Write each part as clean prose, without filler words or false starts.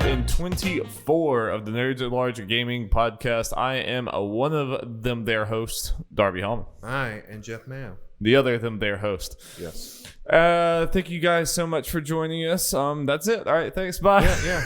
124 of the Nerds at Large Gaming podcast. I am one of them, their host, Darby Hallman. Hi, and Jeff Mayo. The other them, their host. Yes. Thank you guys so much for joining us. That's it. All right, thanks. Bye. Yeah.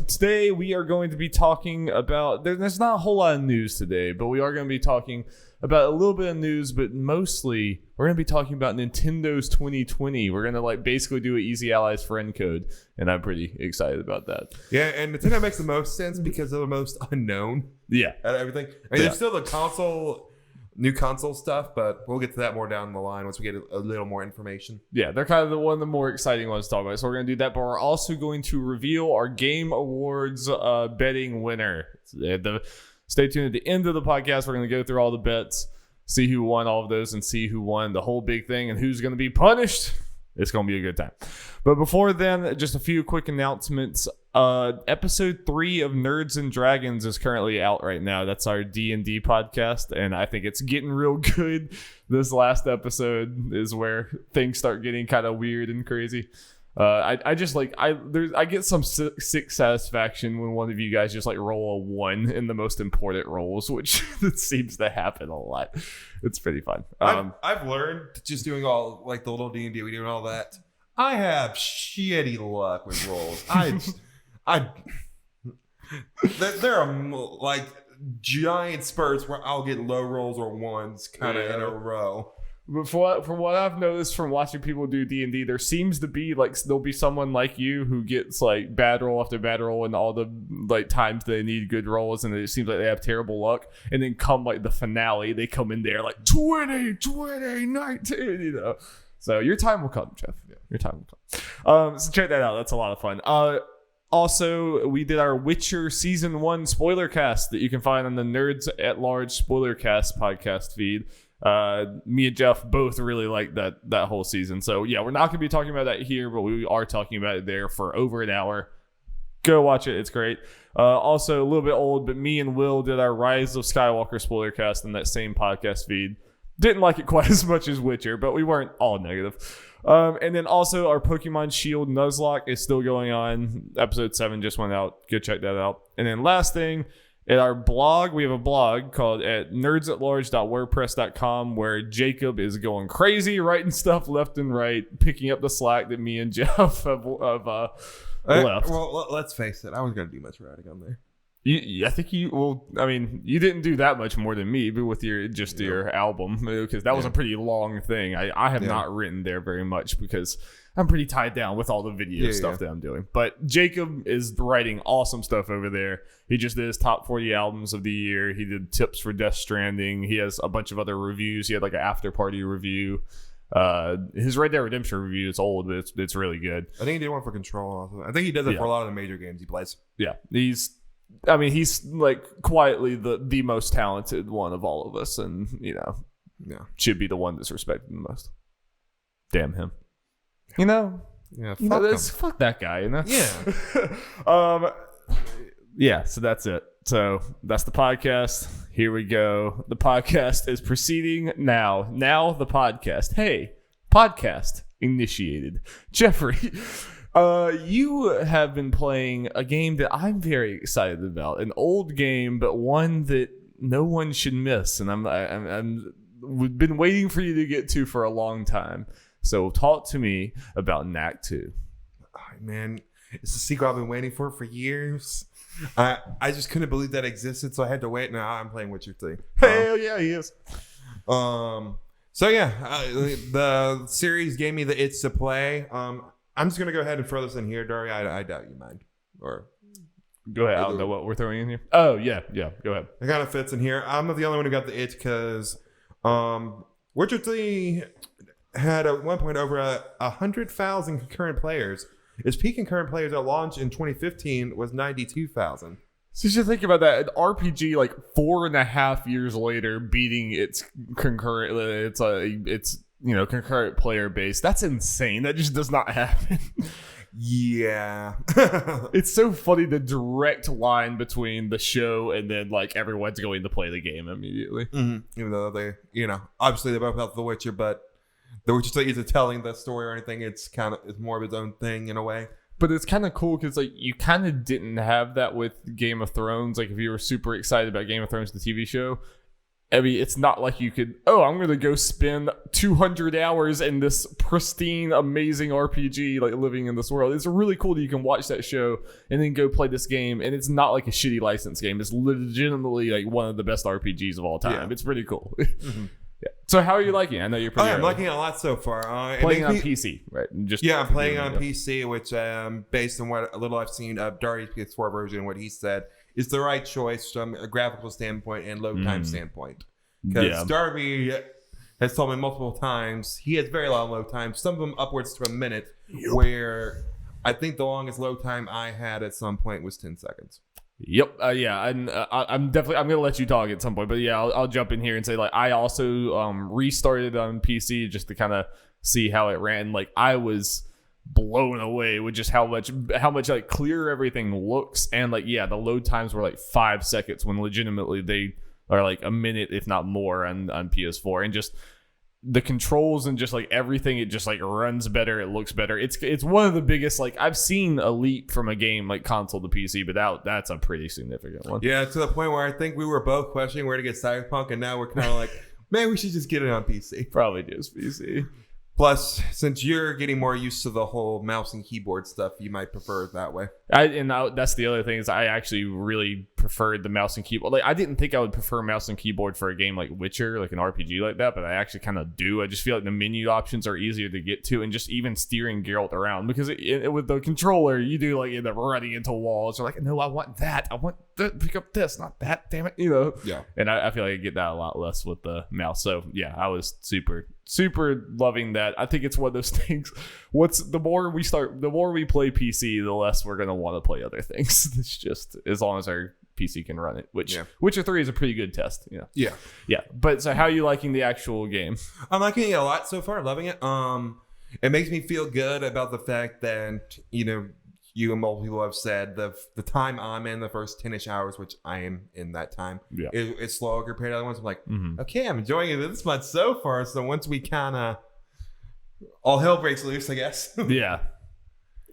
Today we are going to be talking about. There's not a whole lot of news today, but we are going to be talking about a little bit of news, but mostly we're going to be talking about Nintendo's 2020. We're going to basically do an Easy Allies friend code, and I'm pretty excited about that. Yeah, and Nintendo makes the most sense because they're the most unknown. Yeah. Out of everything. There's still the new console stuff, but we'll get to that more down the line once we get a little more information. Yeah, they're kind of one of the more exciting ones to talk about. So we're going to do that, but we're also going to reveal our Game Awards betting winner. Stay tuned at the end of the podcast. We're going to go through all the bets, see who won all of those, and see who won the whole big thing and who's going to be punished. It's going to be a good time. But before then, just a few quick announcements. Episode 3 of Nerds and Dragons is currently out right now. That's our D&D podcast, and I think it's getting real good. This last episode is where things start getting kind of weird and crazy. I get some sick satisfaction when one of you guys just roll a 1 in the most important rolls, which seems to happen a lot. It's pretty fun. I've learned just doing all the little D&D we do and all that. I have shitty luck with rolls. There are giant spurts where I'll get low rolls or ones kind of in a row. But from what I've noticed from watching people do D&D, there seems to be there'll be someone like you who gets bad roll after bad roll and all the times they need good rolls, and it seems like they have terrible luck. And then come the finale, they come in there 20, 19, So your time will come, Jeff. Yeah, your time will come. So check that out. That's a lot of fun. Also, we did our Witcher Season 1 Spoilercast that you can find on the Nerds at Large Spoilercast podcast feed. Me and Jeff both really liked that whole season. So yeah, we're not going to be talking about that here, but we are talking about it there for over an hour. Go watch it. It's great. Also a little bit old, but me and Will did our Rise of Skywalker Spoilercast in that same podcast feed. Didn't like it quite as much as Witcher, but we weren't all negative. And then also our Pokemon Shield Nuzlocke is still going on. Episode 7 just went out. Go check that out. And then last thing, at our blog, we have a blog called at nerdsatlarge.wordpress.com where Jacob is going crazy, writing stuff left and right, picking up the slack that me and Jeff have left. Well, let's face it. I wasn't going to do much writing on there. I think you didn't do that much more than me, but with your album, because that was a pretty long thing. I have not written there very much because I'm pretty tied down with all the video stuff that I'm doing. But Jacob is writing awesome stuff over there. He just did his top 40 albums of the year. He did tips for Death Stranding. He has a bunch of other reviews. He had an after party review. His Red Dead Redemption review is old, but it's really good. I think he did one for Control also. I think he does it for a lot of the major games he plays. Yeah, he's quietly the most talented one of all of us, and should be the one that's respected the most. Damn him. Fuck that guy, Yeah. Yeah, so that's it. So that's the podcast. Here we go. The podcast is proceeding now. Now the podcast. Hey, podcast initiated. Jeffrey, you have been playing a game that I'm very excited about. An old game, but one that no one should miss. And we've been waiting for you to get to for a long time. So talk to me about Knack 2. Oh, man, it's a sequel I've been waiting for years. I just couldn't believe that existed, so I had to wait. Now I'm playing Witcher 3. Hell yeah, he is. So yeah, the series gave me the itch to play. I'm just gonna go ahead and throw this in here, Dari. I doubt you mind. Or go ahead. I don't know what we're throwing in here. Oh yeah. Go ahead. It kind of fits in here. I'm not the only one who got the itch because Witcher 3 had at one point over 100,000 concurrent players. Its peak concurrent players at launch in 2015 was 92,000. So you should think about that. An RPG 4.5 years later beating its concurrent concurrent player base. That's insane. That just does not happen. Yeah. It's so funny, the direct line between the show and then everyone's going to play the game immediately. Mm-hmm. Even though they, obviously they both have The Witcher, but The Witcher isn't telling the story or anything. It's more of its own thing in a way. But it's kind of cool because like you kind of didn't have that with Game of Thrones. Like if you were super excited about Game of Thrones, the TV show, I mean, it's not like you could, I'm going to go spend 200 hours in this pristine, amazing RPG, like living in this world. It's really cool that you can watch that show and then go play this game. And it's not like a shitty license game. It's legitimately like one of the best RPGs of all time. Yeah. It's pretty cool. Mm-hmm. Yeah. So how are you liking it? I know you're pretty I'm liking it a lot so far. Playing on PC, right? I'm playing on PC, which based on what a little I've seen of Dari's PS4 version, what he said is the right choice from a graphical standpoint and load time standpoint. Because Darby has told me multiple times he has very long load times, some of them upwards to a minute, where I think the longest load time I had at some point was 10 seconds. Yep. I'm definitely, I'm going to let you talk at some point, but yeah, I'll jump in here and say, like, I also restarted on PC just to kind of see how it ran. Like, I was blown away with just how much like clearer everything looks. And like, yeah, the load times were like 5 seconds when legitimately they are like a minute, if not more on PS4. And just the controls and just like everything, it just like runs better, it looks better. It's one of the biggest, like, I've seen a leap from a game like console to PC, but that's a pretty significant one. Yeah, to the point where I think we were both questioning where to get Cyberpunk, and now we're kind of like, man, we should just get it on PC. Probably just PC. Plus, since you're getting more used to the whole mouse and keyboard stuff, you might prefer it that way. That's the other thing is I actually really preferred the mouse and keyboard. Like, I didn't think I would prefer mouse and keyboard for a game like Witcher, like an RPG like that, but I actually kind of do. I just feel like the menu options are easier to get to, and just even steering Geralt around, because with the controller, you do like end up running into walls. You're like, no, I want that. I want to pick up this, not that. Damn it, Yeah. And I feel like I get that a lot less with the mouse. So yeah, I was super loving that. I think it's one of those things. The more we play PC, the less we're gonna want to play other things. It's just as long as our PC can run it, which Witcher 3 is a pretty good test. Yeah. But so how are you liking the actual game? I'm liking it a lot so far. Loving it. It makes me feel good about the fact that you and multiple people have said the time I'm in, the first 10-ish hours, which I am in that time, it's slower compared to other ones. I'm like, okay, I'm enjoying it this much so far. So once we kind of all hell breaks loose, I guess. Yeah.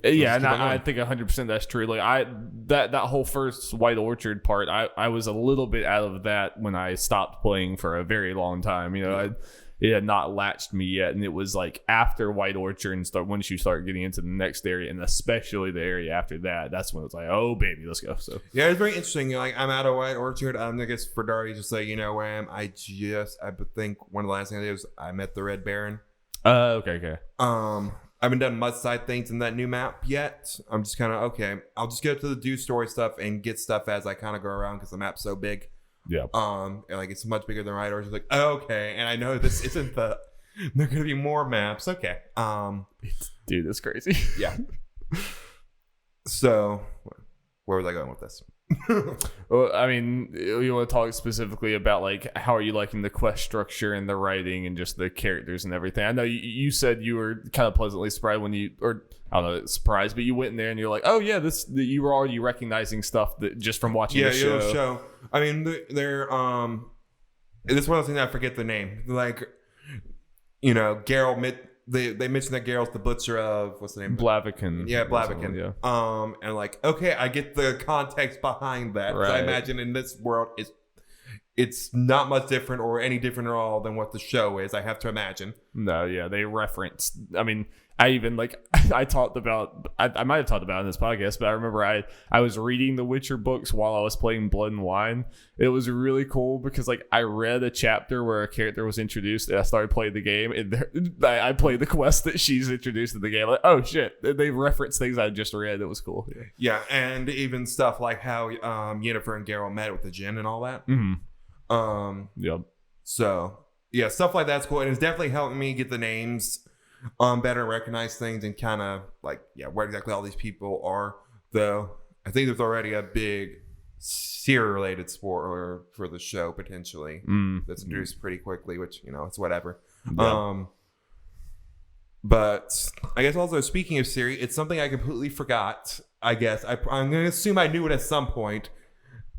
Yeah, and I think 100% that's true. Like that whole first White Orchard part, I was a little bit out of that when I stopped playing for a very long time. It had not latched me yet, and it was like after White Orchard and once you start getting into the next area, and especially the area after that, that's when it's like, oh baby, let's go. So yeah, it's very interesting. Like, I'm out of White Orchard. I guess for Dari, just like where I am. I think one of the last things I did was I met the Red Baron. Okay. I haven't done much side things in that new map yet. I'm just kind of okay. I'll just get to the do story stuff and get stuff as I kind of go around because the map's so big. Yeah. And like it's much bigger than White Orchard. Like, okay, and I know this isn't there are gonna be more maps. Okay. Dude, that's crazy. Yeah. So, where was I going with this? Well, I mean, you want to talk specifically about like how are you liking the quest structure and the writing and just the characters and everything? I know you said you were kind of pleasantly surprised when I don't know, surprised, but you went in there and you're like, oh yeah, you were already recognizing stuff that just from watching the show. Yeah, show. I mean, they're this is one of those things I forget the name. Like, Geralt. They mentioned that Geralt's the butcher of what's the name? Blaviken. Yeah, Blaviken. Yeah. And like, okay, I get the context behind that. Right. I imagine in this world it's not much different or any different at all than what the show is. I have to imagine. No, yeah, they referenced. I mean, I even I talked about. I might have talked about it in this podcast, but I remember I was reading the Witcher books while I was playing Blood and Wine. It was really cool because I read a chapter where a character was introduced, and I started playing the game, and I played the quest that she's introduced in the game. Like, oh shit, they referenced things I just read. It was cool. Yeah, and even stuff like how Yennefer and Geralt met with the Djinn and all that. Mm-hmm. Yep. So yeah, stuff like that's cool, and it's definitely helping me get the names better, recognize things, and kind of like where exactly all these people are. Though I think there's already a big Seer related spoiler for the show potentially that's introduced pretty quickly, which it's whatever. Yeah. But I guess also speaking of Siri, it's something I completely forgot. I guess I'm gonna assume I knew it at some point.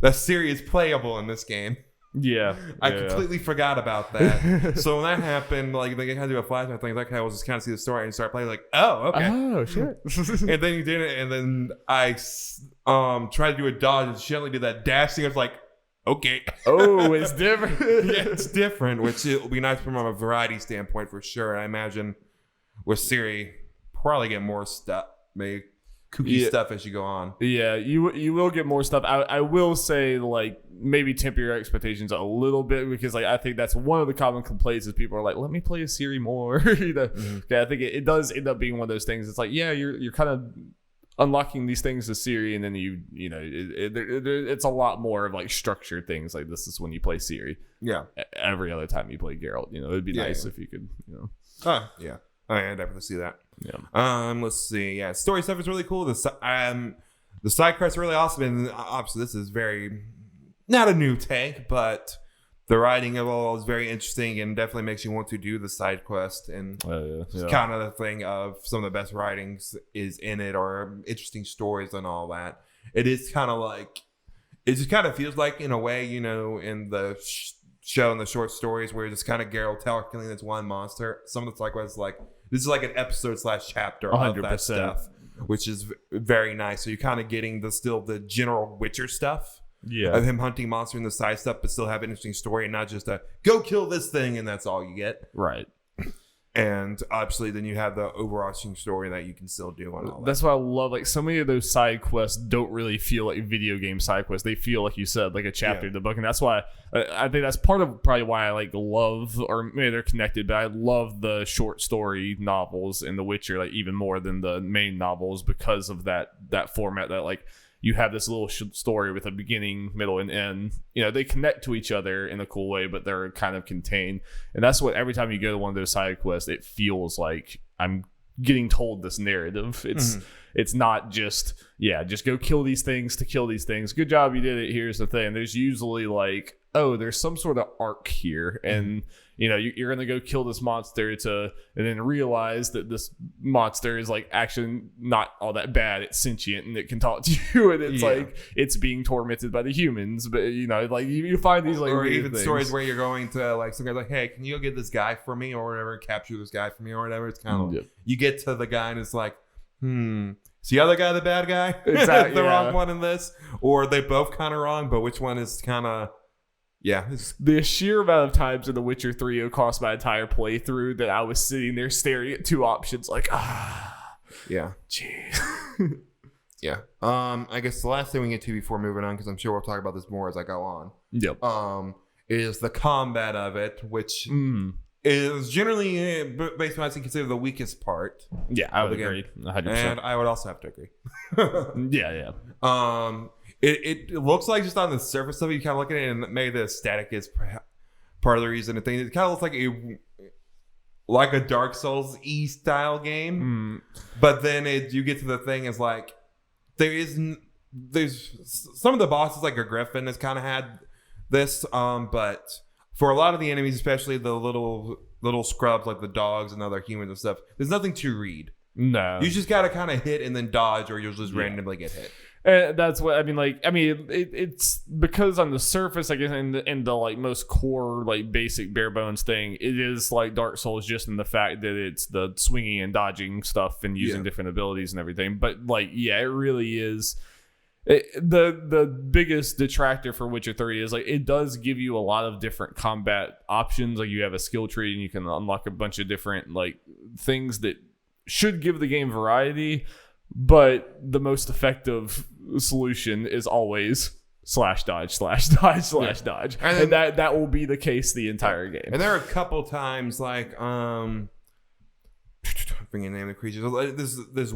That Siri is playable in this game. Yeah. I completely forgot about that. So when that happened, like they had to do a flashback thing, like I was just kind of see the story and start playing, like, oh, okay. Oh, shit. And then you did it, and then I tried to do a dodge, and she only did that dash thing. I was like, okay. Oh, it's different. Yeah, it's different, which it will be nice from a variety standpoint for sure. I imagine with Siri, probably get more stuff, maybe kooky stuff as you go on. Yeah, you will get more stuff. I will say, like, maybe temper your expectations a little bit, because like I think that's one of the common complaints is people are like, let me play a Siri more. You know, I think it does end up being one of those things. It's like, yeah, you're kind of unlocking these things to Siri, and then you know it's a lot more of like structured things. Like, this is when you play Siri. Yeah. Every other time you play Geralt, you know, it'd be nice if you could, you know. Yeah. I definitely see that. Yeah. Let's see. Yeah, story stuff is really cool. The side quests are really awesome, and obviously this is very not a new take, but the writing of all is very interesting and definitely makes you want to do the side quest. And it's kind of the thing of some of the best writings is in it, or interesting stories and all that. It is kind of like, it just kind of feels like, in a way, you know, in the show and the short stories where it's kind of Geralt tackling this one monster. Some of the side quests, like, this is like an episode/chapter 100%. Of that stuff, which is very nice. So you're kind of getting the general Witcher stuff. Yeah, of him hunting monsters and the side stuff, but still have an interesting story and not just a go kill this thing and that's all you get. Right. And obviously then you have the overarching story that you can still do on all that. That's why I love, like, so many of those side quests don't really feel like video game side quests. They feel, like you said, like a chapter in the book. And that's why I think that's part of probably why I like love, or maybe they're connected, but I love the short story novels in The Witcher, like, even more than the main novels, because of that format that, like, you have this little story with a beginning, middle, and end. You know, they connect to each other in a cool way, but they're kind of contained. And that's what, every time you go to one of those side quests, it feels like I'm getting told this narrative. It's not just, just go kill these things to kill these things. Good job, you did it. Here's the thing. There's usually like, oh, there's some sort of arc here. And, you know, you're going to go kill this monster and then realize that this monster is like actually not all that bad. It's sentient and it can talk to you. And it's like, it's being tormented by the humans. But, you know, like you find these like, or even things. Stories where you're going to like, some guy's like, hey, can you go get this guy for me or whatever, capture this guy for me or whatever. It's kind of, you get to the guy and it's like, is the other guy the bad guy? Exactly. The wrong one in this? Or are they both kind of wrong, but which one is kind of... Yeah. The sheer amount of times in The Witcher 3 across my entire playthrough that I was sitting there staring at two options like, yeah. Jeez. Yeah. I guess the last thing we get to before moving on, because I'm sure we'll talk about this more as I go on. Yep. Is the combat of it, which is generally, based on what I consider the weakest part. Yeah, I would agree. 100%. And I would also have to agree. Yeah. It looks like, just on the surface of it, you kind of look at it, and maybe the aesthetic is part of the reason. It kind of looks like a Dark Souls-y style game. But then you get to the thing is like, there's some of the bosses, like a griffin, has kind of had this, but for a lot of the enemies, especially the little scrubs like the dogs and other humans and stuff, there's nothing to read. No, you just gotta kind of hit and then dodge, or you'll just randomly get hit. And that's what I mean. Like, it's because on the surface, I guess, in the like most core, like basic bare bones thing, it is like Dark Souls, just in the fact that it's the swinging and dodging stuff and using different abilities and everything. But like, it really is. The biggest detractor for Witcher 3 is like, it does give you a lot of different combat options. Like, you have a skill tree and you can unlock a bunch of different like things that should give the game variety. But the most effective solution is always /dodge, /dodge. And that will be the case the entire game. And there are a couple times, like, bringing the name of the creatures, this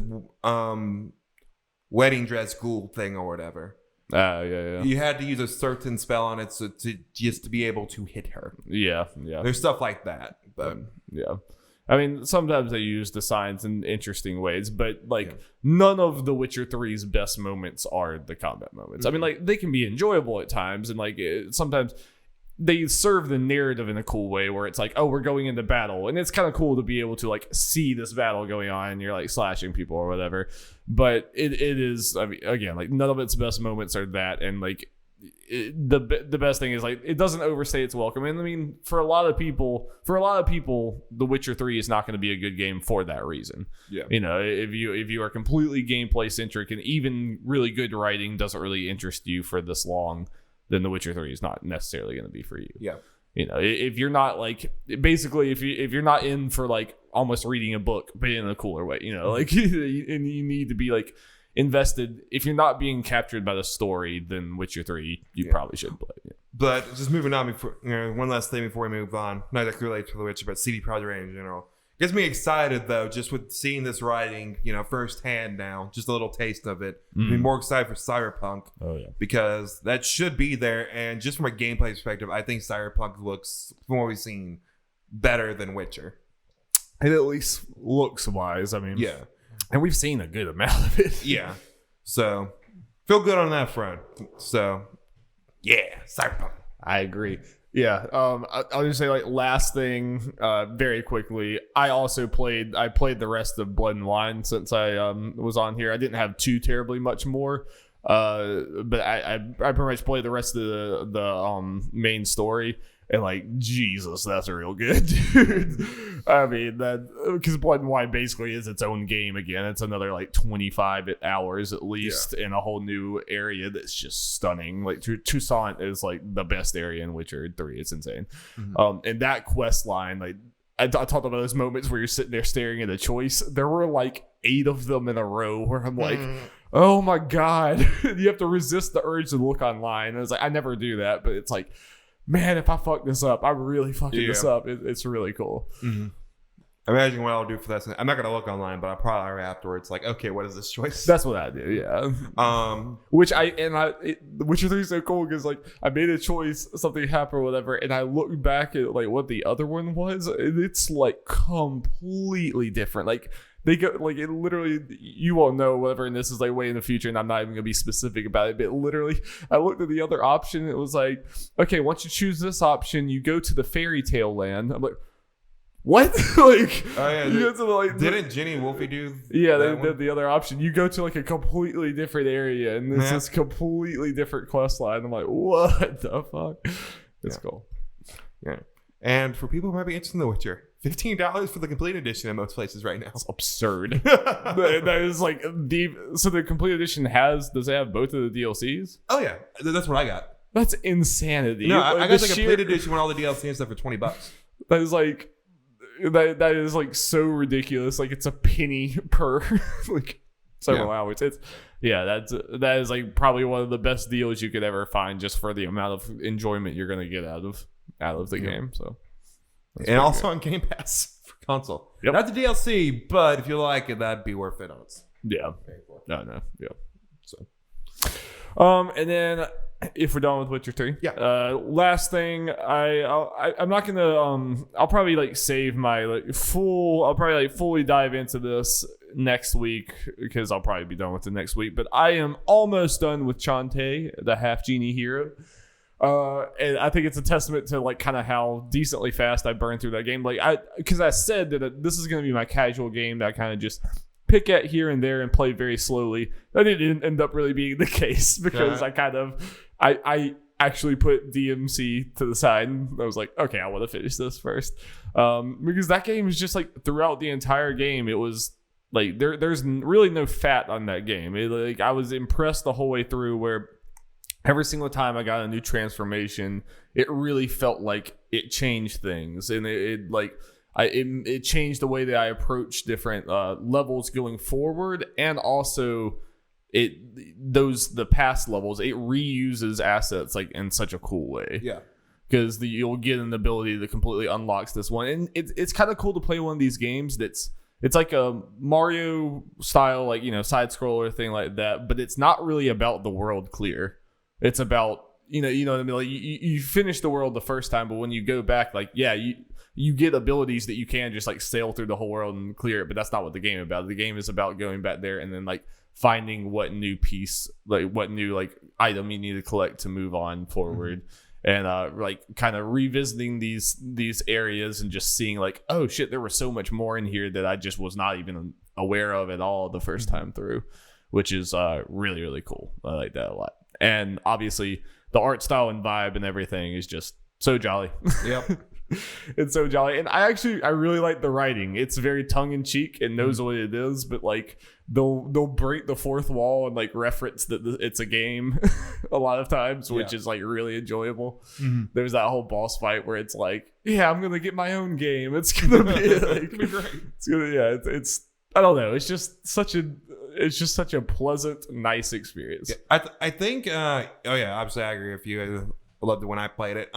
wedding dress ghoul thing or whatever. Yeah. You had to use a certain spell on it to be able to hit her. Yeah. There's stuff like that, but yeah. I mean, sometimes they use the signs in interesting ways, but like none of The Witcher 3's best moments are the combat moments. I mean, like, they can be enjoyable at times, and like sometimes they serve the narrative in a cool way where it's like, oh, we're going into battle, and it's kind of cool to be able to like see this battle going on and you're like slashing people or whatever. But it is, I mean, again, like none of its best moments are that, and like the best thing is like it doesn't overstay its welcome. And I mean, for a lot of people, The Witcher 3 is not going to be a good game for that reason. Yeah. If you are completely gameplay centric and even really good writing doesn't really interest you for this long, then The Witcher 3 is not necessarily going to be for you. Yeah. If you're not like basically if you're not in for like almost reading a book but in a cooler way, like and you need to be like invested. If you're not being captured by the story, then Witcher 3 you probably should play. Yeah. But just moving on, before one last thing before we move on, not exactly related to The Witcher, but CD Projekt Red in general. Gets me excited though, just with seeing this writing, firsthand now, just a little taste of it. I'm more excited for Cyberpunk. Oh yeah, because that should be there, and just from a gameplay perspective, I think Cyberpunk looks, from what we've seen, better than Witcher. It at least looks wise. I mean, yeah, and we've seen a good amount of it. Yeah, so feel good on that front. So yeah, Cyberpunk. I agree. Yeah, I'll just say like last thing, very quickly. I played the rest of Blood and Wine since I was on here. I didn't have too terribly much more, but I pretty much played the rest of the main story. And like, Jesus, that's real good, dude. I mean, that because Blood and Wine basically is its own game again. It's another like 25 hours at least in a whole new area that's just stunning. Like Toussaint is like the best area in Witcher 3. It's insane. And that quest line, like I talked about those moments where you're sitting there staring at a choice. There were like 8 of them in a row where I'm like, oh my God, you have to resist the urge to look online. And it's like, I never do that, but it's like, man, if I fuck this up, I'm really fucking this up. It's really cool. Imagine what I'll do for that. I'm not gonna look online, but I'll probably afterwards like, okay, what is this choice? That's what I do. Yeah. Witcher 3 is so cool because like I made a choice, something happened, or whatever, and I look back at like what the other one was, and it's like completely different. Like they go like it literally, you won't know whatever, and this is like way in the future, and I'm not even gonna be specific about it. But literally, I looked at the other option, and it was like, okay, once you choose this option, you go to the fairy tale land. I'm like, what? Like, oh yeah, you go to the, like, didn't Ginny and Wolfie do? Yeah, they did the other option. You go to like a completely different area, and this is completely different quest line. I'm like, what the fuck? It's cool. Yeah. And for people who might be interested in The Witcher, $15 for the complete edition in most places right now. It's absurd. That is like deep. So the complete edition does it have both of the DLCs? Oh yeah, that's what I got. That's insanity. No, I got the complete edition with all the DLC and stuff for $20. That is like that is like so ridiculous. Like it's a penny per like several hours. That is like probably one of the best deals you could ever find just for the amount of enjoyment you're gonna get out of the game. So and also on Game Pass for console. Yep. Not the DLC, but if you like it, that'd be worth it on its. Yeah. No. Yeah. So and then if we're done with Witcher 3, last thing, I'm not gonna I'll probably like save my I'll probably fully dive into this next week because I'll probably be done with it next week. But I am almost done with Shantae, the half genie hero. And I think it's a testament to like kind of how decently fast I burned through that game. Like because I said that this is going to be my casual game that I kind of just pick at here and there and play very slowly. That didn't end up really being the case because I actually put DMC to the side and I was like, okay, I want to finish this first. Because that game is just like throughout the entire game, it was like there's really no fat on that game. I was impressed the whole way through where every single time I got a new transformation, it really felt like it changed things, and it changed the way that I approach different levels going forward, and also the past levels, it reuses assets like in such a cool way. Yeah, because you'll get an ability that completely unlocks this one, and it's kind of cool to play one of these games it's like a Mario style side scroller thing like that, but it's not really about the world clear. It's about, you know what I mean? Like you finish the world the first time, but when you go back, like, you get abilities that you can just like sail through the whole world and clear it, but that's not what the game is about. The game is about going back there and then like finding what new piece, like what new like item you need to collect to move on forward. And like kind of revisiting these areas and just seeing like, oh shit, there was so much more in here that I just was not even aware of at all the first time through. which is really, really cool. I like that a lot. And obviously, the art style and vibe and everything is just so jolly. Yep. It's so jolly. And I really like the writing. It's very tongue-in-cheek and knows what it is, but like they'll break the fourth wall and like reference that it's a game a lot of times, which is like really enjoyable. There's that whole boss fight where it's like, yeah, I'm gonna get my own game. It's gonna be like it's gonna it's I don't know. It's just such a pleasant, nice experience. Yeah, I think obviously I agree with you. I loved it when I played it.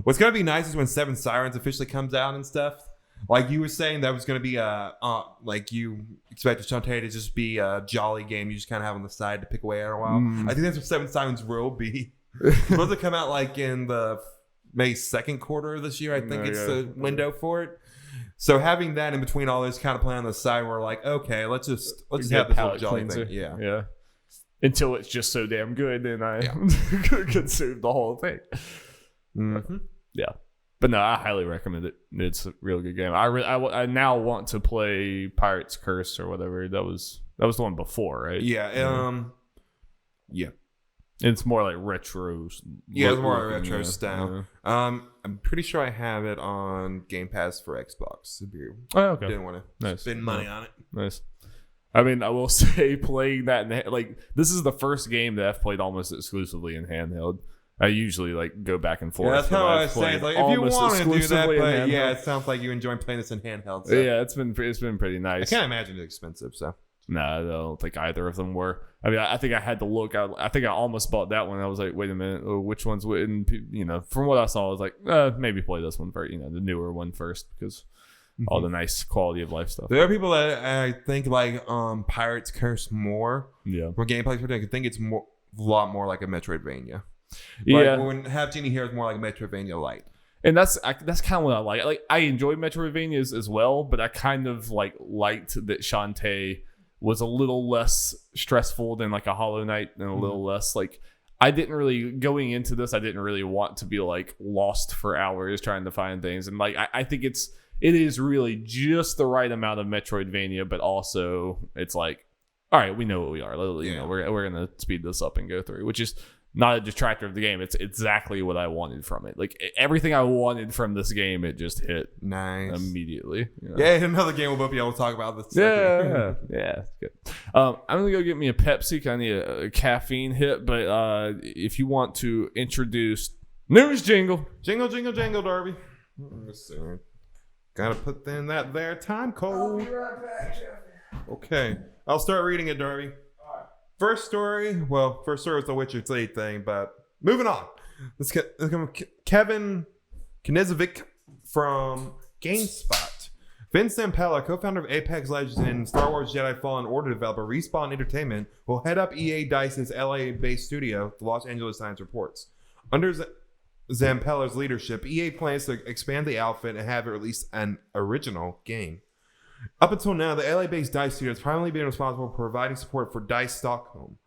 What's gonna be nice is when Seven Sirens officially comes out and stuff. Like you were saying, that was gonna be like you expected Shantae to just be a jolly game you just kind of have on the side to pick away at a while. I think that's what Seven Sirens will be. It's supposed to come out like in the May 2nd quarter of this year. I think it's the window for it. So having that in between all this kind of play on the side, we're like, okay, let's just have this little jolly thing. Yeah. Until it's just so damn good, and I consume the whole thing. Yeah, but no, I highly recommend it. It's a real good game. I now want to play Pirate's Curse or whatever. That was the one before, right? Yeah. It's more like retro. Yeah, it's more like retro style. Yeah. I'm pretty sure I have it on Game Pass for Xbox. Oh, okay. Didn't want to spend money on it. Nice. I mean, I will say playing that this is the first game that I've played almost exclusively in handheld. I usually like go back and forth. Yeah, that's how I was saying. Like, if you want to do that, but it sounds like you enjoy playing this in handheld. So. Yeah, it's been pretty nice. I can't imagine it's expensive. So no, I don't think either of them were. I mean, I think I had to look. I think I almost bought that one. I was like, wait a minute, which one's? And from what I saw, I was like, maybe play this one first. The newer one first because all the nice quality of life stuff. There are people that I think like Pirates Curse more. Yeah, from gameplay perspective, I think it's a lot more like a Metroidvania. Like when Have Genie here is more like a Metroidvania light. And that's kind of what I like. Like I enjoy Metroidvanias as well, but I kind of liked that Shantae was a little less stressful than like a Hollow Knight and a little less like I didn't really want to be like lost for hours trying to find things. And like I think it is really just the right amount of Metroidvania, but also it's like, all right, we know what we are. We're gonna speed this up and go through, which is not a detractor of the game. It's exactly what I wanted from it. Like everything I wanted from this game, it just hit nice immediately. Yeah, another game we'll both be able to talk about this. Yeah, it's good. I'm gonna go get me a Pepsi. I need a caffeine hit. But if you want to introduce news jingle, jingle, Darby. Let's see. Gotta put in that there time code. I'll be right back, Jeff. Okay, I'll start reading it, Darby. First story was the Witcher 3 thing, but moving on. Let's get Kevin Knizovic from GameSpot. Vince Zampella, co-founder of Apex Legends and Star Wars Jedi Fallen Order developer Respawn Entertainment, will head up EA Dice's LA-based studio, the Los Angeles Times reports. Under Zampella's leadership, EA plans to expand the outfit and have it release an original game. Up until now, the LA-based DICE studio has primarily been responsible for providing support for DICE Stockholm,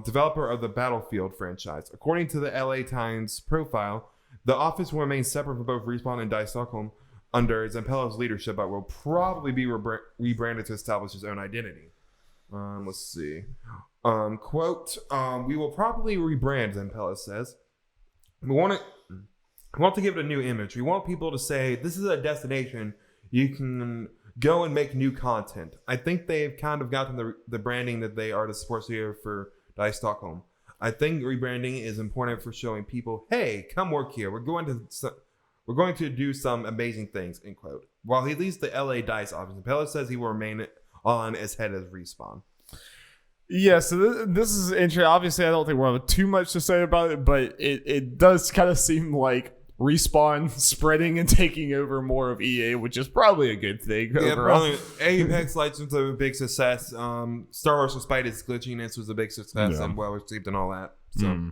developer of the Battlefield franchise. According to the LA Times profile, the office will remain separate from both Respawn and DICE Stockholm under Zampella's leadership, but will probably be rebranded to establish its own identity. Let's see. Quote, we will probably rebrand, Zampella says. We want to give it a new image. We want people to say, this is a destination you can go and make new content. I think they've kind of gotten the branding that they are the support studio for DICE Stockholm. I think rebranding is important for showing people, hey, come work here. We're going to do some amazing things, end quote. While he leads the LA DICE office, Zampella says he will remain on as head of Respawn. Yeah, so this is interesting. Obviously, I don't think we'll have too much to say about it, but it does kind of seem like Respawn spreading and taking over more of EA, which is probably a good thing overall. Probably. Apex Legends was a big success. Star Wars, despite its glitchiness, was a big success and well received and all that. So,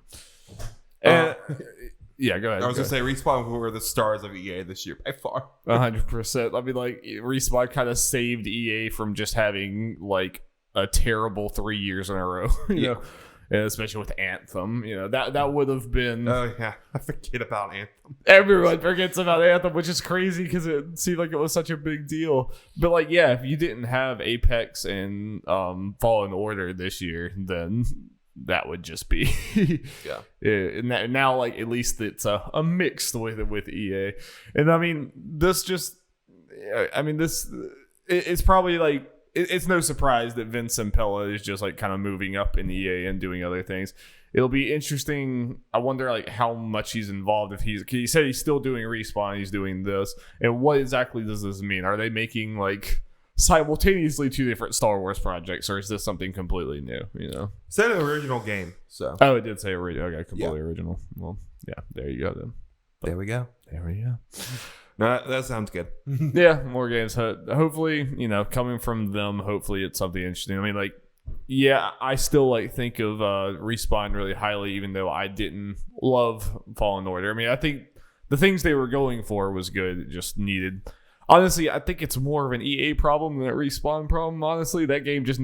yeah, go ahead. I was going to say Respawn were the stars of EA this year by far. 100%. I mean, like Respawn kind of saved EA from just having like a terrible 3 years in a row. You know? and especially with Anthem. That would have been. Oh yeah, I forget about Anthem. Everyone forgets about Anthem, which is crazy because it seemed like it was such a big deal. But like, yeah, if you didn't have Apex and Fallen Order this year, then that would just be and now like at least it's a mixed with EA. And I mean it's probably like it's no surprise that Vince Impella is just like kind of moving up in EA and doing other things. It'll be interesting. I wonder like how much he's involved. If he said he's still doing Respawn, he's doing this, and what exactly does this mean? Are they making like simultaneously 2 different Star Wars projects, or is this something completely new? Said an original game, so it did say original. Okay, completely original. Well, yeah, there you go then. There we go. No, that sounds good. Yeah, more games. Hopefully, coming from them, hopefully it's something interesting. I mean, like, yeah, I still like think of Respawn really highly, even though I didn't love Fallen Order. I mean, I think the things they were going for was good. It just needed. Honestly, I think it's more of an EA problem than a Respawn problem. Honestly, that game just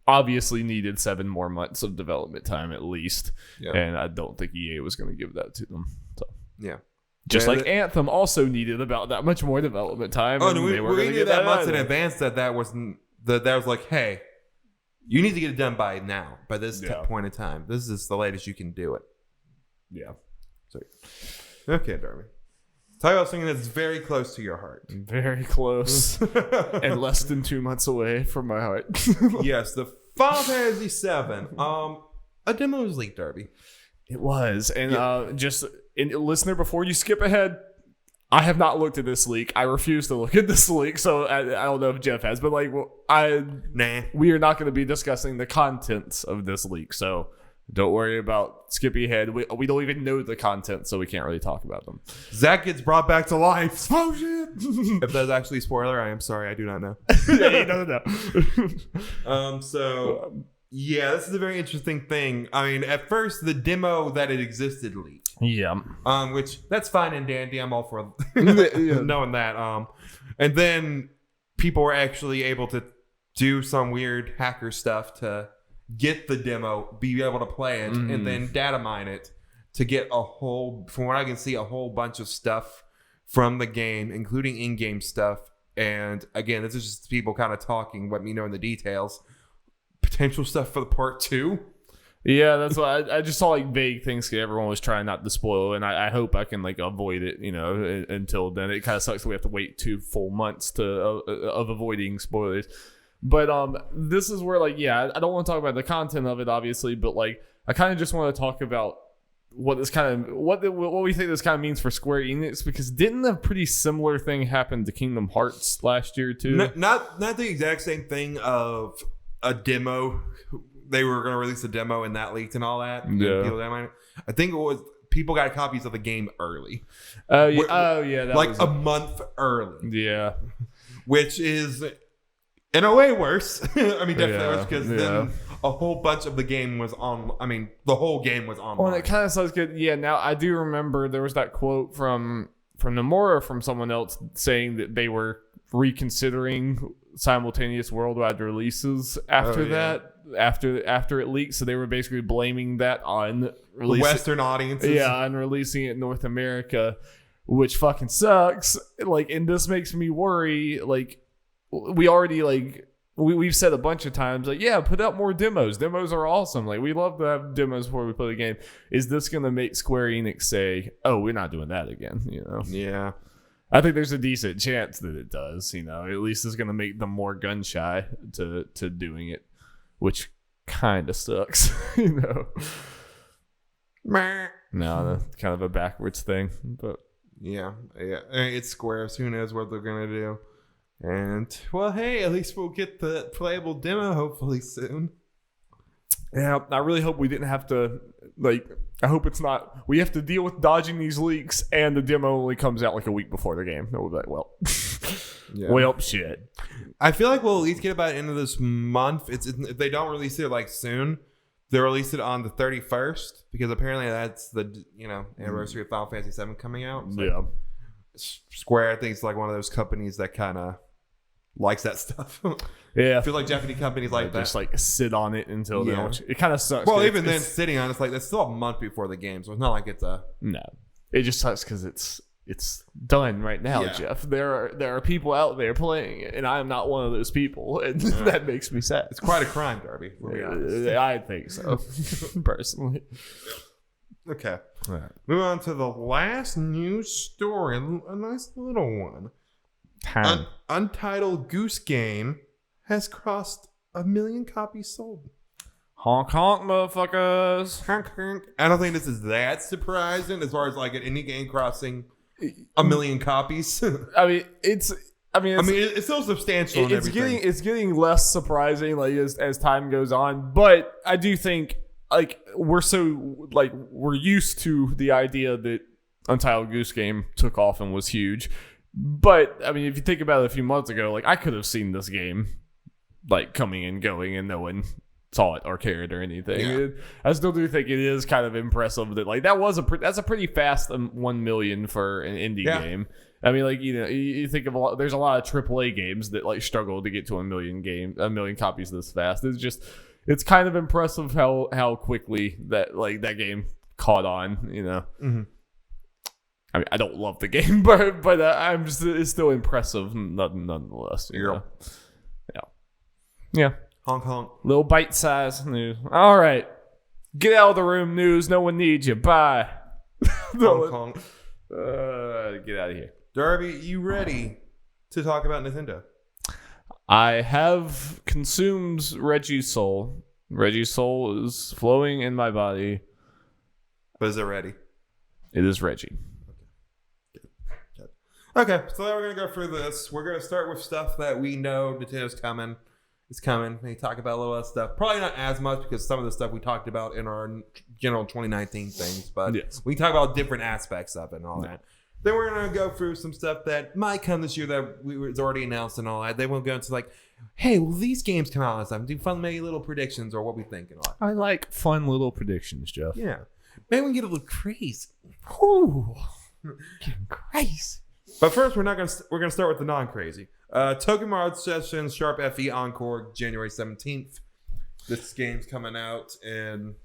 obviously needed 7 more months of development time at least. Yeah. And I don't think EA was going to give that to them. So yeah. Just like Anthem also needed about that much more development time. Oh, no, we knew that months in advance that was like, hey, you need to get it done by now, by this point in time. This is the latest you can do it. Yeah. So, okay, Darby. Talk about something that's very close to your heart. Very close. And less than 2 months away from my heart. Yes, the Final Fantasy VII. A demo was leaked, Darby. It was. And listener, before you skip ahead, I have not looked at this leak. I refuse to look at this leak, so I don't know if Jeff has. But we are not going to be discussing the contents of this leak, so don't worry about skipping ahead. We don't even know the content, so we can't really talk about them. Zack gets brought back to life. Oh shit! If that's actually a spoiler, I am sorry. I do not know. No. Yeah, this is a very interesting thing. I mean, at first, the demo that it existed leaked. Yeah. Which that's fine and dandy. I'm all for knowing that. And then people were actually able to do some weird hacker stuff to get the demo, be able to play it, and then data mine it to get from what I can see, a whole bunch of stuff from the game, including in-game stuff. And again, this is just people kind of talking, let me know in the details. Potential stuff for the part 2. Yeah, that's why I just saw like vague things. Everyone was trying not to spoil, and I hope I can like avoid it. Until then, it kind of sucks that we have to wait 2 full months of avoiding spoilers. But this is where like I don't want to talk about the content of it, obviously, but like I kind of just want to talk about what we think this kind of means for Square Enix, because didn't a pretty similar thing happen to Kingdom Hearts last year too? Not the exact same thing of a demo. They were going to release a demo and that leaked and all that. Yeah. I think it was people got copies of the game early. That a month early. Yeah. Which is in a way worse. I mean, definitely worse, because then a whole bunch of the game was on. I mean, the whole game was online. Well, it kind of sounds good. Yeah. Now I do remember there was that quote from Nomura, from someone else, saying that they were reconsidering simultaneous worldwide releases after it leaked. So they were basically blaming that on the Western audiences. Yeah, on releasing it in North America, which fucking sucks. Like, and this makes me worry. Like, we already we've said a bunch of times, like, yeah, put out more demos. Demos are awesome. Like, we love to have demos before we play the game. Is this gonna make Square Enix say, "Oh, we're not doing that again"? Yeah. I think there's a decent chance that it does. At least it's going to make them more gun shy to doing it, which kind of sucks. No, that's kind of a backwards thing. But yeah, it's Square. So who knows what they're going to do? And well, hey, at least we'll get the playable demo hopefully soon. Yeah, I really hope we didn't have to I hope it's not. We have to deal with dodging these leaks, and the demo only comes out like a week before the game. We'll be like, well, well, shit. I feel like we'll at least get about the end of this month. If they don't release it soon, they'll release it on the 31st, because apparently that's the anniversary of Final Fantasy VII coming out. So Square, I think, is like one of those companies that kind of likes that stuff. Yeah, I feel like Japanese companies like that. Just like sit on it until they don't. It kind of sucks. Well, even then, sitting on it's like that's still a month before the game, so it's not like it's a no. It just sucks because it's done right now, Jeff. There are people out there playing it, and I am not one of those people, and that makes me sad. It's quite a crime, Darby. I think so, personally. Okay. All right. Move on to the last news story. A nice little one. Untitled Goose game has crossed 1 million copies sold. Honk honk, motherfuckers. Honk honk. I don't think this is that surprising as far as like an indie game crossing 1 million copies. I mean, it's still substantial. It's getting less surprising like as time goes on, but I do think like we're used to the idea that Untitled Goose Game took off and was huge. But I mean, if you think about it a few months ago, like I could have seen this game like coming and going and no one saw it or cared or anything. Yeah. I still do think it is kind of impressive that like that's a pretty fast 1 million for an indie game. I mean, like, you know, you think of there's a lot of AAA games that like struggle to get to 1 million copies this fast. It's kind of impressive how quickly that game caught on, you know. Mm-hmm. I mean, I don't love the game, but I'm just it's still impressive nonetheless. You know? Yeah. Honk honk. Little bite-sized news. All right, get out of the room, news. No one needs you. Bye. Honk honk. Get out of here, Darby. You ready to talk about Nintendo? I have consumed Reggie's soul. Reggie's soul is flowing in my body. But is it ready? It is Reggie. Okay, so we're going to go through this. We're going to start with stuff that we know Nintendo's coming. It's coming. We talk about a little of stuff. Probably not as much because some of the stuff we talked about in our general 2019 things, but we talk about different aspects of it and all that. Then we're going to go through some stuff that might come this year that was already announced and all that. Then we'll go into like, hey, will these games come out and stuff? Do fun maybe little predictions or what we think and all that. I like fun little predictions, Jeff. Yeah. Maybe we can get a little crazy. Ooh. Getting crazy. But first, we're gonna start with the non-crazy. Pokemon Obsession Sharp FE Encore, January 17th. This game's coming out in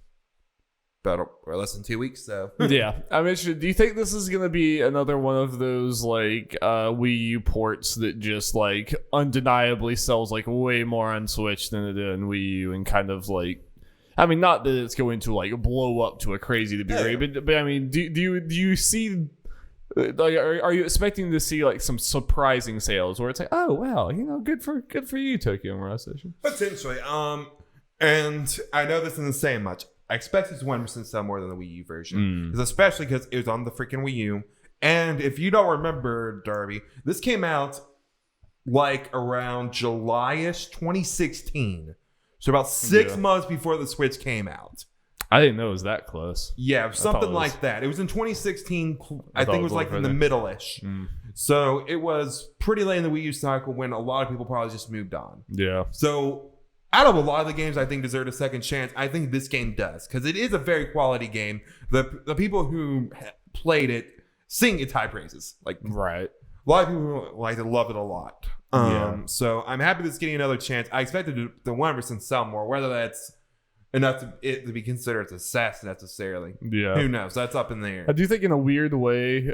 about less than 2 weeks. So yeah, I mean, do you think this is gonna be another one of those like Wii U ports that just like undeniably sells like way more on Switch than it did on Wii U, and kind of like, I mean, not that it's going to like blow up to a crazy degree, but I mean, do you see? Like, are you expecting to see like some surprising sales where it's like, oh wow, you know, good for you, Tokyo Mirage Station? Potentially. And I know this isn't saying much. I expect it's 1% sell more than the Wii U version, especially because it was on the freaking Wii U. And if you don't remember, Darby, this came out like around July-ish 2016, so about 6 months before the Switch came out. I didn't know it was that close. Yeah, something like that. It was in 2016. I think it was like in the middle-ish. So it was pretty late in the Wii U cycle when a lot of people probably just moved on. Yeah. So out of a lot of the games I think deserve a second chance, I think this game does. Because it is a very quality game. The people who played it sing its high praises. Like, right. A lot of people like to love it a lot. So I'm happy this is getting another chance. I expected the 1% sell more, whether that's enough to be considered a success necessarily. Yeah. Who knows? That's up in the air. I do think in a weird way,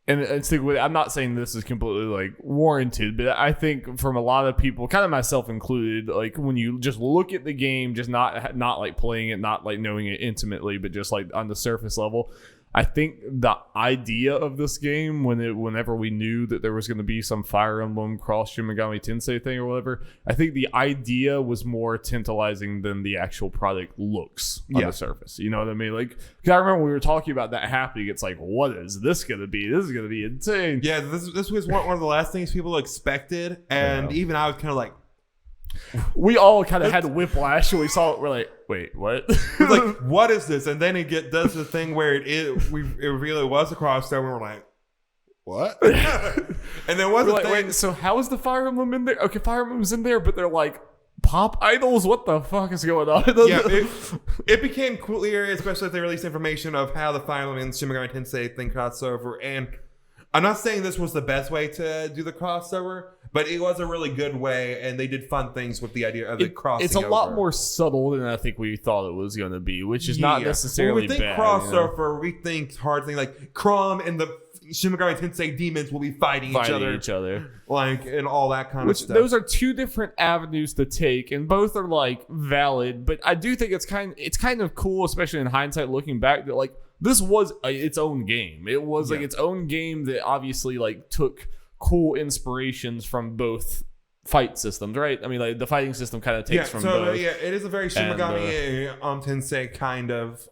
and I'm not saying this is completely like warranted, but I think from a lot of people, kind of myself included, like when you just look at the game, just not like playing it, not like knowing it intimately, but just like on the surface level, I think the idea of this game, whenever we knew that there was going to be some Fire Emblem Cross Shin Megami Tensei thing or whatever, I think the idea was more tantalizing than the actual product looks on the surface. You know what I mean? Like, cause I remember we were talking about that happening. It's like, what is this going to be? This is going to be insane. Yeah, this was one of the last things people expected, and even I was kind of like, we all kind of had whiplash when we saw it. We're like, wait, what? Like, what is this? And then it does the thing where it really was a crossover. And we're like, what? And then what's the thing? Wait, so how is the Fire Emblem in there? Okay, Fire Emblem's in there, but they're like pop idols. What the fuck is going on? it became clear, especially if they released information of how the Fire Emblem and Shin Megami Tensei thing crossover. And I'm not saying this was the best way to do the crossover, but it was a really good way, and they did fun things with the idea of it crossing. It's a lot more subtle than I think we thought it was going to be, which is not necessarily when we think bad. Crossover, we think hard thing like Crom and the Shin Megami Tensei demons will be fighting each other, like, and all that kind of stuff. Those are two different avenues to take, and both are like valid. But I do think it's kind of cool, especially in hindsight, looking back, that like this was its own game. It was like its own game that obviously like took cool inspirations from both fight systems, right? I mean, like the fighting system kind of takes from both. Yeah, it is a very Shin Megami Tensei kind of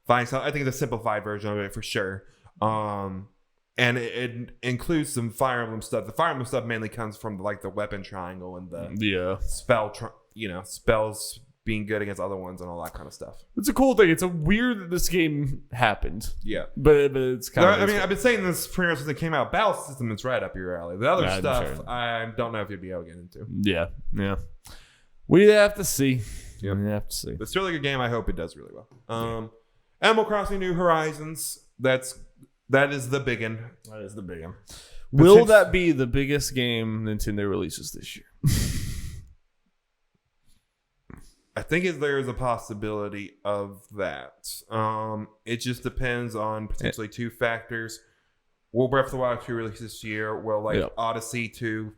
fighting style. I think it's a simplified version of it for sure. And it includes some Fire Emblem stuff. The Fire Emblem stuff mainly comes from like the weapon triangle and the spells being good against other ones and all that kind of stuff. It's a cool thing. It's a weird that this game happened. Yeah, but it's kind of. I mean, I've been saying this pretty much since it came out. Battle system is right up your alley. The other stuff, sure. I don't know if you'd be able to get into. Yeah. We'd have to see. Yeah, we have to see. But it's still a good game. I hope it does really well. Animal Crossing New Horizons. That is the big one. That is the big one. Will that be the biggest game Nintendo releases this year? I think there's a possibility of that. It just depends on potentially two factors. Will Breath of the Wild 2 release this year? Will Odyssey 2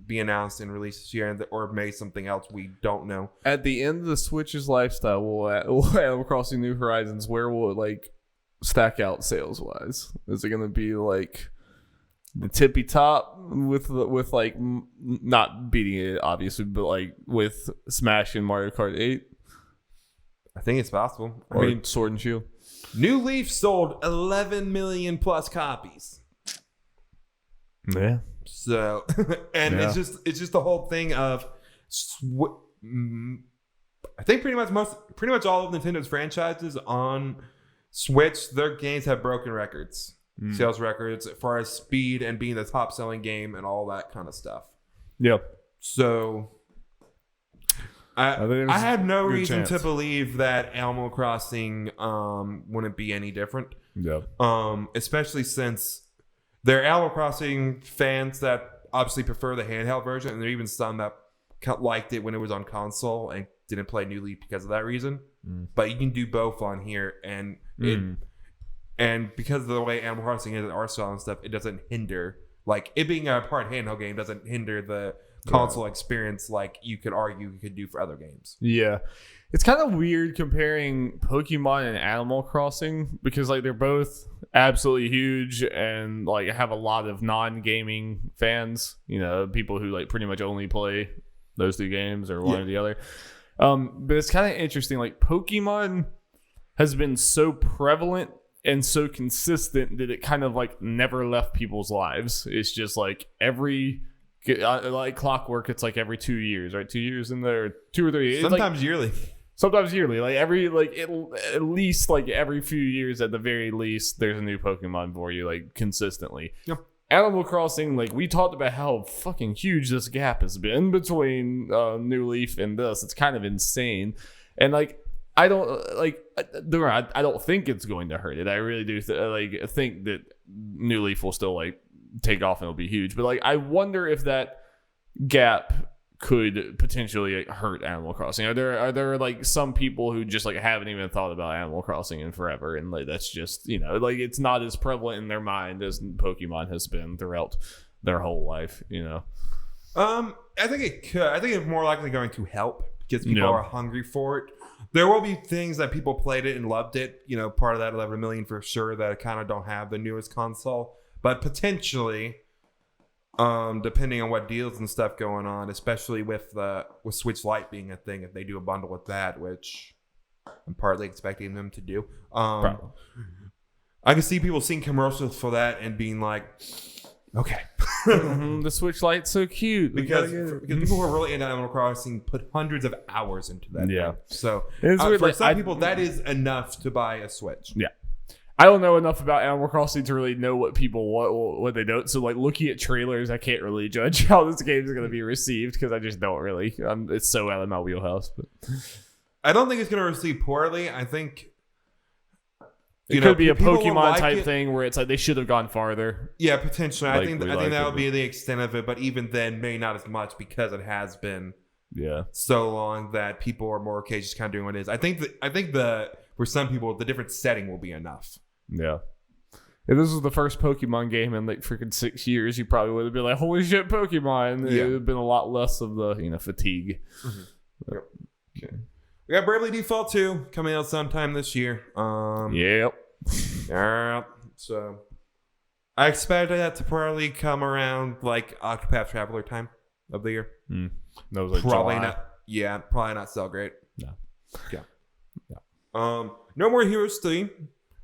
be announced and released this year, or maybe something else we don't know? At the end of the Switch's lifestyle, will Animal Crossing New Horizons, where will it like stack out sales wise? Is it going to be like the tippy top with like not beating it obviously, but like with Smash and Mario Kart 8? I think it's possible. I mean, Sword and Shield. New Leaf sold 11 million plus copies. Yeah. So, and it's just the whole thing of, I think pretty much all of Nintendo's franchises on Switch, their games have broken records, sales records, as far as speed and being the top selling game and all that kind of stuff. Yep. So I have no reason to believe that Animal Crossing wouldn't be any different. Yeah. Especially since there are Animal Crossing fans that obviously prefer the handheld version, and there are even some that liked it when it was on console and didn't play New Leaf because of that reason. But you can do both on here, and and because of the way Animal Crossing is and art style and stuff, it doesn't hinder, like it being a part handheld game doesn't hinder the console experience like you could argue you could do for other games. Yeah. It's kind of weird comparing Pokemon and Animal Crossing because like they're both absolutely huge and like have a lot of non-gaming fans, you know, people who like pretty much only play those two games or one or the other. But it's kind of interesting, like Pokemon has been so prevalent and so consistent that it kind of like never left people's lives. It's just like like clockwork, it's like every 2 years, right? 2 years in there, 2 or 3 years. Sometimes yearly. Sometimes yearly. Like at least like every few years at the very least, there's a new Pokemon for you, like consistently. Yep. Animal Crossing, like we talked about how fucking huge this gap has been between New Leaf and this. It's kind of insane. And like I don't think it's going to hurt it. I really do think that New Leaf will still like take off and it'll be huge. But like I wonder if that gap could potentially hurt Animal Crossing. Are there like some people who just like haven't even thought about Animal Crossing in forever, and like that's just, you know, like it's not as prevalent in their mind as Pokemon has been throughout their whole life, you know? I think it could. I think it's more likely going to help because people are hungry for it. There will be things that people played it and loved it, you know, part of that 11 million for sure, that kind of don't have the newest console, but potentially depending on what deals and stuff going on, especially with Switch Lite being a thing, if they do a bundle with that, which I'm partly expecting them to do. I can see people seeing commercials for that and being like, okay. The Switch Lite's so cute. Because people who are really into Animal Crossing put hundreds of hours into that. Yeah. Thing. So for some people, that is enough to buy a Switch. Yeah. I don't know enough about Animal Crossing to really know what people want, what they don't. So, like, looking at trailers, I can't really judge how this game is going to be received because I just don't really. It's so out of my wheelhouse. But I don't think it's going to receive poorly. I think It could be a people will Pokemon like type it. thing where it's like they should have gone farther. Yeah, potentially. Like I think we that like would be the extent of it, but even then, maybe not as much because it has been so long that people are more okay just kind of doing what it is. I think for some people, the different setting will be enough. Yeah. If this was the first Pokemon game in like freaking 6 years, you probably would have been like, holy shit, Pokemon. It would have been a lot less of the, fatigue. Mm-hmm. Yep. Okay. We got Bravely Default 2 coming out sometime this year. Yep. Yeah. So I expect that to probably come around like Octopath Traveler time of the year. That was like probably July. not. Yeah, probably not sell great. No. Yeah. No More Heroes 3.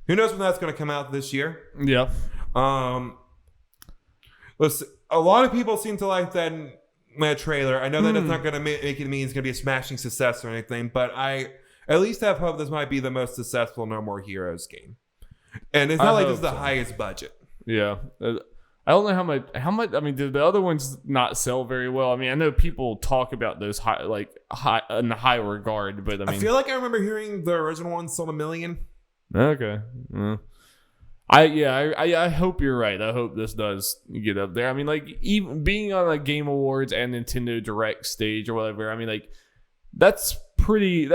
Who knows when that's going to come out this year? Yeah. Listen, a lot of people seem to like that trailer. I know that it's not going to make it mean it's going to be a smashing success or anything, but I at least have hope this might be the most successful No More Heroes game. And it's not like it's the highest budget. Yeah. I don't know how much. I mean, did the other ones not sell very well? I mean, I know people talk about those high in high regard, but I feel like I remember hearing the original one sold 1 million. Okay. I hope you're right. I hope this does get up there. I mean, like even being on a Game Awards and Nintendo Direct stage or whatever. I mean, like that's pretty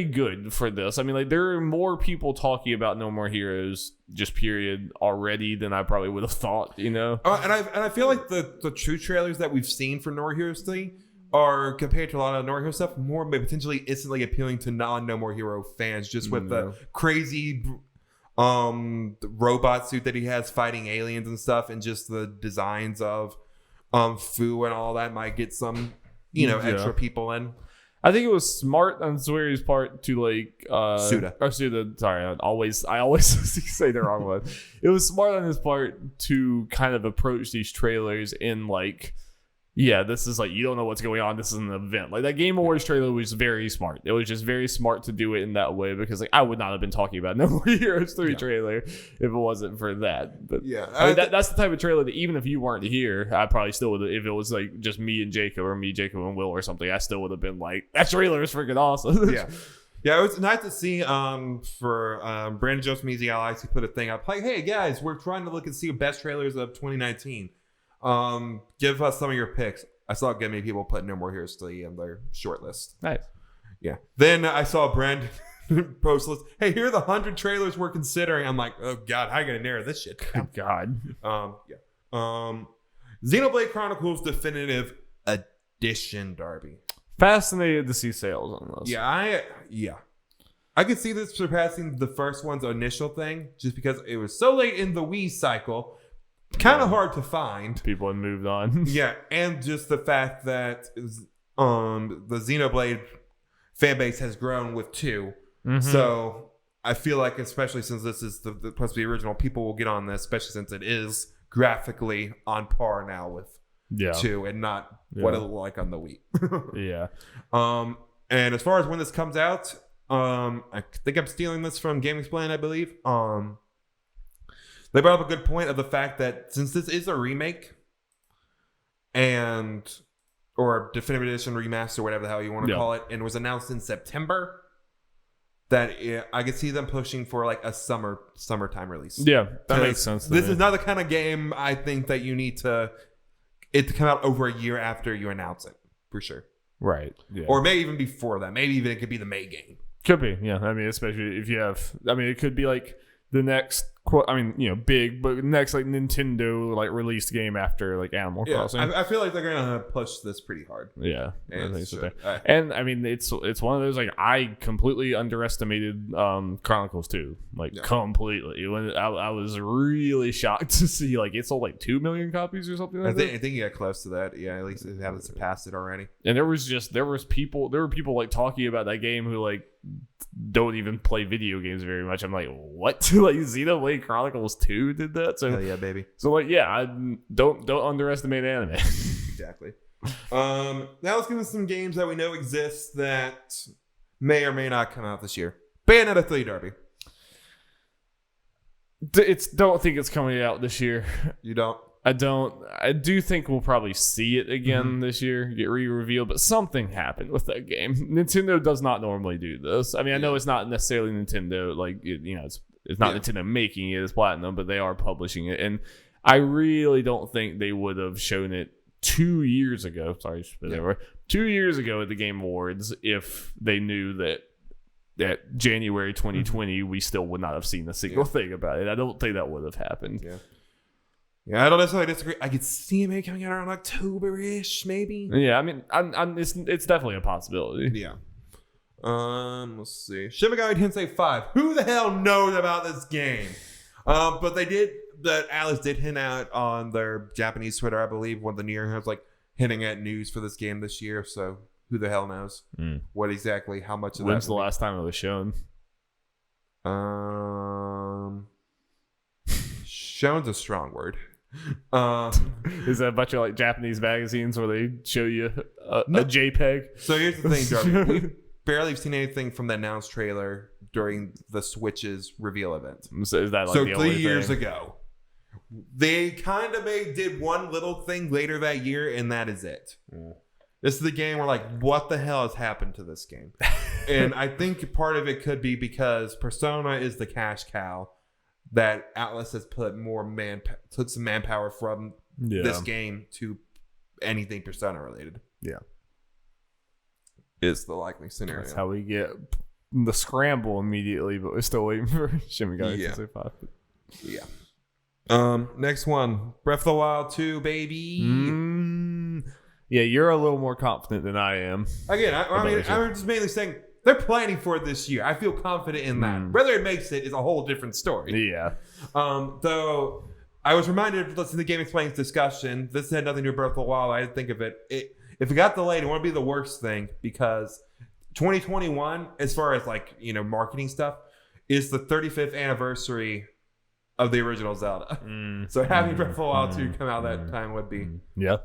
good for this. I mean, like there are more people talking about No More Heroes just period already than I probably would have thought. And I feel like the true trailers that we've seen for No More Heroes 3 are, compared to a lot of No More Hero stuff, more potentially instantly appealing to non-No More Hero fans, just with the crazy robot suit that he has fighting aliens and stuff, and just the designs of Fu and all that might get some extra people in. I think it was smart on Swery's part to like Suda. Sorry, I always say the wrong one. It was smart on his part to kind of approach these trailers in like, yeah, this is like, you don't know what's going on. This is an event. Like that Game Awards trailer was very smart. It was just very smart to do it in that way, because like I would not have been talking about No More Heroes 3 trailer if it wasn't for that. But yeah, I mean, that's the type of trailer that even if you weren't here, I probably still would have, if it was like just me and Jacob or me, Jacob and Will or something, I still would have been like, that trailer is freaking awesome. Yeah, it was nice to see for Brandon Joseph Measy Allies, he put a thing up like, hey guys, we're trying to look and see best trailers of 2019. Give us some of your picks. I saw many people put No More Heroes 3 in their short list. Nice. Yeah. Then I saw Brandon post list. Hey, here are the 100 trailers we're considering. I'm like, oh god, how are you gonna narrow this shit down? God. Xenoblade Chronicles Definitive Edition, Darby. Fascinated to see sales on this. I could see this surpassing the first one's initial thing, just because it was so late in the Wii cycle. Kind of hard to find. People have moved on. Yeah, and just the fact that the Xenoblade fan base has grown with 2. Mm-hmm. So I feel like, especially since this is the supposed to be original, people will get on this, especially since it is graphically on par now with 2 and not what it looked like on the Wii. And as far as when this comes out, I think I'm stealing this from Game Explain, I believe. They brought up a good point of the fact that since this is a remake or definitive edition remaster, whatever the hell you want to call it, and was announced in September, that I could see them pushing for like a summertime release. Yeah, that makes sense. This is not the kind of game I think that you need it to come out over a year after you announce it, for sure. Right. Yeah. Or maybe even before that. Maybe even it could be the May game. Could be. Yeah. I mean, especially if you have. I mean, it could be like the next. I mean, big, but next like Nintendo like released game after like Animal Crossing. I feel like they're gonna push this pretty hard. Yeah, I think so. And I mean, it's one of those like I completely underestimated Chronicles 2, completely. When I was really shocked to see like it sold like 2 million copies or something like that. I think you got close to that. Yeah, at least it haven't surpassed it already. And there were people like talking about that game who like don't even play video games very much. I'm like, what? Like Xenoblade Chronicles 2 did that? So hell yeah, baby. So like, yeah, I don't underestimate anime. Exactly. Now let's get into some games that we know exist that may or may not come out this year. Bayonetta 3, Darby. Don't think it's coming out this year. You don't? I don't. I do think we'll probably see it again this year, get re-revealed, but something happened with that game. Nintendo does not normally do this. I mean, I know it's not necessarily Nintendo, like it's it's not Nintendo making it, it's Platinum, but they are publishing it. And I really don't think they would have shown it 2 years ago. Sorry, 2 years ago at the Game Awards if they knew that January 2020 we still would not have seen a single thing about it. I don't think that would have happened. Yeah, I don't necessarily disagree. I could see it maybe coming out around October-ish, maybe. Yeah, I mean, it's definitely a possibility. Yeah. Let's see. Shin Megami Tensei 5. Who the hell knows about this game? But they did. That Alice did hint out on their Japanese Twitter, I believe, when the New Year was hinting at news for this game this year. So who the hell knows what exactly? How much of that? When's the last time it was shown? Shown's a strong word. Is that a bunch of Japanese magazines where they show you a JPEG? So here's the thing, Darby. We've barely seen anything from the announced trailer during the Switch's reveal event. So is that the 3 years ago? They kind of did one little thing later that year, and that is it. This is the game where what the hell has happened to this game? And I think part of it could be because Persona is the cash cow that Atlas has put took some manpower from this game to anything Persona related. Yeah. Is the likely scenario. That's how we get the scramble immediately, but we're still waiting for Shin Megami Tensei 5. Yeah. Next one, Breath of the Wild 2, baby. Yeah, you're a little more confident than I am. Again, I'm just mainly saying they're planning for it this year. I feel confident in that. Whether it makes it is a whole different story. Yeah. Though I was reminded of listening to Game Explain's discussion. This had nothing to do with Breath of the Wild. I didn't think of it. If it got delayed, it wouldn't be the worst thing because 2021, as far as marketing stuff, is the 35th anniversary of the original Zelda. So having Breath of the Wild 2 come out that time would be. Yeah.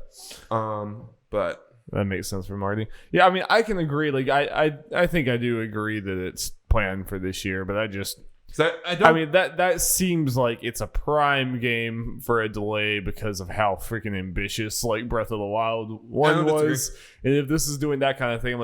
But that makes sense for marketing. Yeah, I mean, I can agree. I think I do agree that it's planned for this year, but that seems like it's a prime game for a delay because of how freaking ambitious Breath of the Wild 1 was. And if this is doing that kind of thing,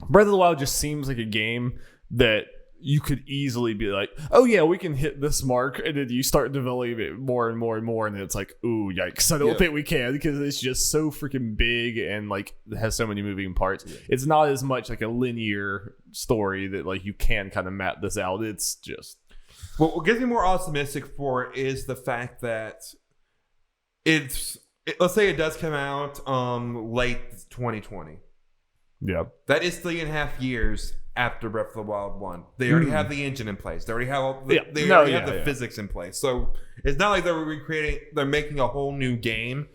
Breath of the Wild just seems like a game that you could easily be like, oh yeah, we can hit this mark, and then you start developing it more and more and more, and then it's ooh, yikes, I don't think we can, because it's just so freaking big and it has so many moving parts. It's not as much a linear story that you can kind of map this out. It's just what gets me more optimistic for it is the fact that let's say it does come out late 2020. Yeah, that is 3.5 years after Breath of the Wild 1. They already have the engine in place. They already have the physics in place. So it's not like they're making a whole new game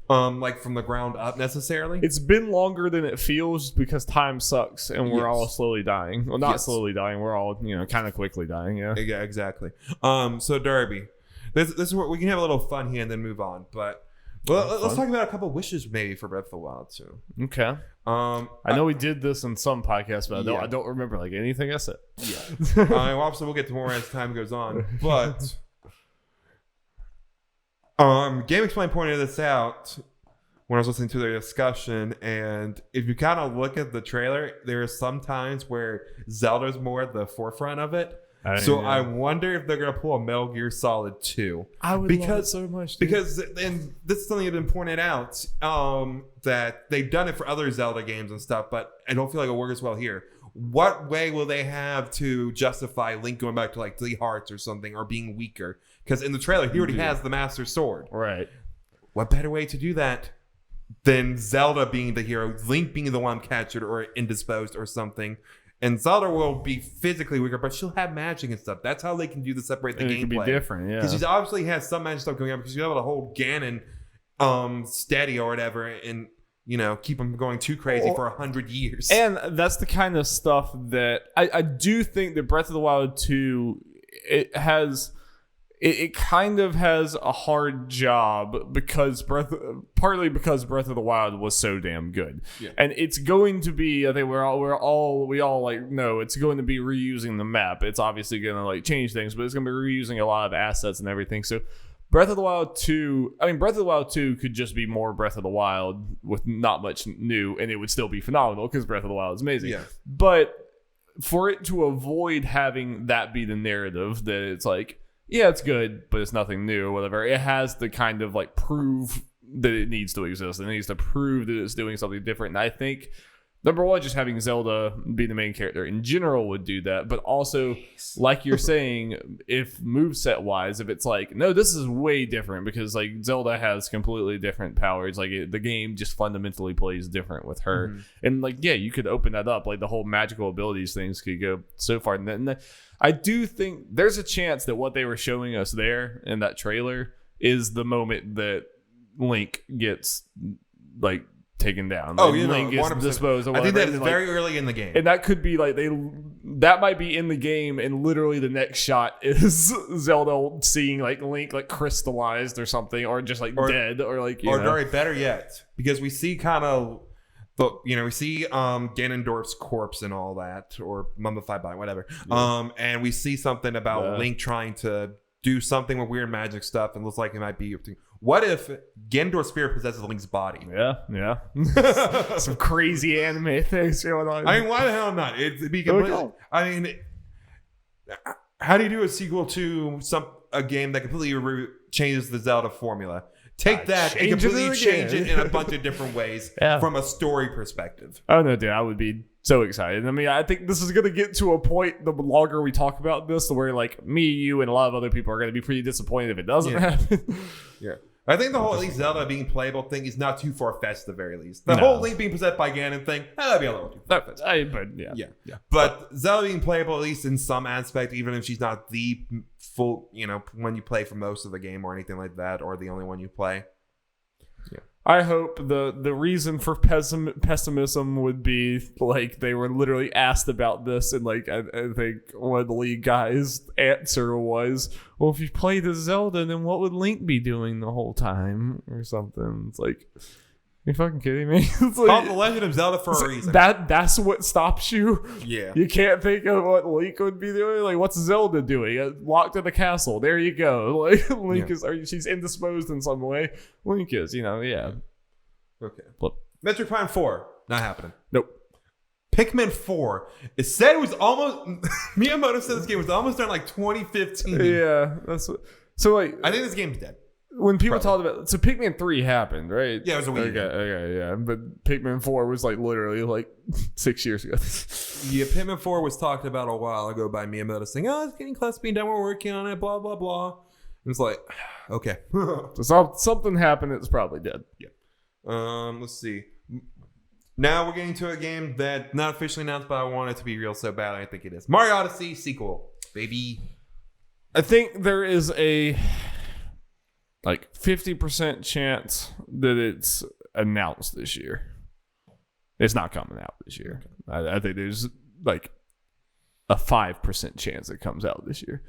from the ground up necessarily. It's been longer than it feels because time sucks and we're all slowly dying. Well, not slowly dying. We're all, kind of quickly dying. Yeah, exactly. So Derby, this is where we can have a little fun here and then move on. But let's talk about a couple wishes maybe for Breath of the Wild too. Okay. I know we did this in some podcasts, but I don't remember anything I said. Yeah. Obviously, we'll get to more as time goes on. But Game Explain pointed this out when I was listening to their discussion, and if you kind of look at the trailer, there are some times where Zelda's more at the forefront of it. I wonder if they're going to pull a Metal Gear Solid 2. I would love it so much. Dude. Because and this is something that's been pointed out that they've done it for other Zelda games and stuff, but I don't feel like it works well here. What way will they have to justify Link going back to 3 hearts or something or being weaker? Because in the trailer, he already has the Master Sword. Right. What better way to do that than Zelda being the hero, Link being the one captured or indisposed or something? And Zelda will be physically weaker, but she'll have magic and stuff. That's how they can do to separate the gameplay. It can be different, yeah. Because she obviously has some magic stuff going on because you're able to hold Ganon steady or whatever and, keep him going too crazy for 100 years. And that's the kind of stuff that I do think that Breath of the Wild 2, it kind of has a hard job because partly because Breath of the Wild was so damn good, and it's going to be. I think we all know it's going to be reusing the map. It's obviously going to change things, but it's going to be reusing a lot of assets and everything. So, Breath of the Wild 2. I mean, Breath of the Wild 2 could just be more Breath of the Wild with not much new, and it would still be phenomenal because Breath of the Wild is amazing. Yeah. But for it to avoid having that be the narrative that it's like, yeah, it's good, but it's nothing new or whatever. It has to kind of like prove that it needs to exist. It needs to prove that it's doing something different. And I think, number one, just having Zelda be the main character in general would do that. But also, like you're saying, if moveset wise, if it's like, no, this is way different because like Zelda has completely different powers. Like the game just fundamentally plays different with her. Mm-hmm. And like, yeah, you could open that up. Like the whole magical abilities things could go so far. And then I do think there's a chance that what they were showing us there in that trailer is the moment that Link gets like taken down. Oh, like, Link gets disposed of. I think that is very early in the game, and that could be like that might be in the game, and literally the next shot is Zelda seeing like Link like crystallized or something, or just like dead, or like very better yet, because we see kind of. But we see Ganondorf's corpse and all that, or mummified body, whatever. Yeah. And we see something about Link trying to do something with weird magic stuff, and looks like it might be. What if Ganondorf's spirit possesses Link's body? Yeah. Some crazy anime things going on. I mean, why the hell not? It'd be completely. I mean, how do you do a sequel to a game that completely changes the Zelda formula? Take that and completely change it in a bunch of different ways from a story perspective. Oh, no, dude. I would be so excited. I mean, I think this is going to get to a point, the longer we talk about this, where like me, you, and a lot of other people are going to be pretty disappointed if it doesn't happen. Yeah. I think the whole, at least Zelda being playable thing is not too far-fetched at the very least. The whole Link being possessed by Ganon thing, that'd be a little too far-fetched. Yeah. But Zelda being playable, at least in some aspect, even if she's not the full, when you play for most of the game or anything like that, or the only one you play. Yeah. I hope the reason for pessimism would be like they were literally asked about this, and like I think one of the lead guys' answer was, "Well, if you play the Zelda, then what would Link be doing the whole time or something?" It's like, you fucking kidding me? It's like, called The Legend of Zelda for a reason. That's what stops you. Yeah, you can't think of what Link would be doing. Like, what's Zelda doing? Locked in the castle. There you go. Like Link is, she's indisposed in some way. Link is, yeah. Okay. Flip. Metroid Prime 4, not happening. Nope. Pikmin 4. It said it was almost. Miyamoto said this game was almost done like 2015. Yeah, that's what. So like, I think this game's dead. When people talked about, so Pikmin 3 happened, right? Yeah, it was a week. Okay, yeah. But Pikmin 4 was like literally like 6 years ago. Yeah, Pikmin 4 was talked about a while ago by Miyamoto saying, "Oh, it's getting close to being done. We're working on it. Blah blah blah." And it's like, okay, so something happened. It's probably dead. Yeah. Let's see. Now we're getting to a game that not officially announced, but I want it to be real so bad. I think it is Mario Odyssey sequel, baby. I think there is a 50% chance that it's announced this year. It's not coming out this year. Okay. I think there's like a 5% chance it comes out this year.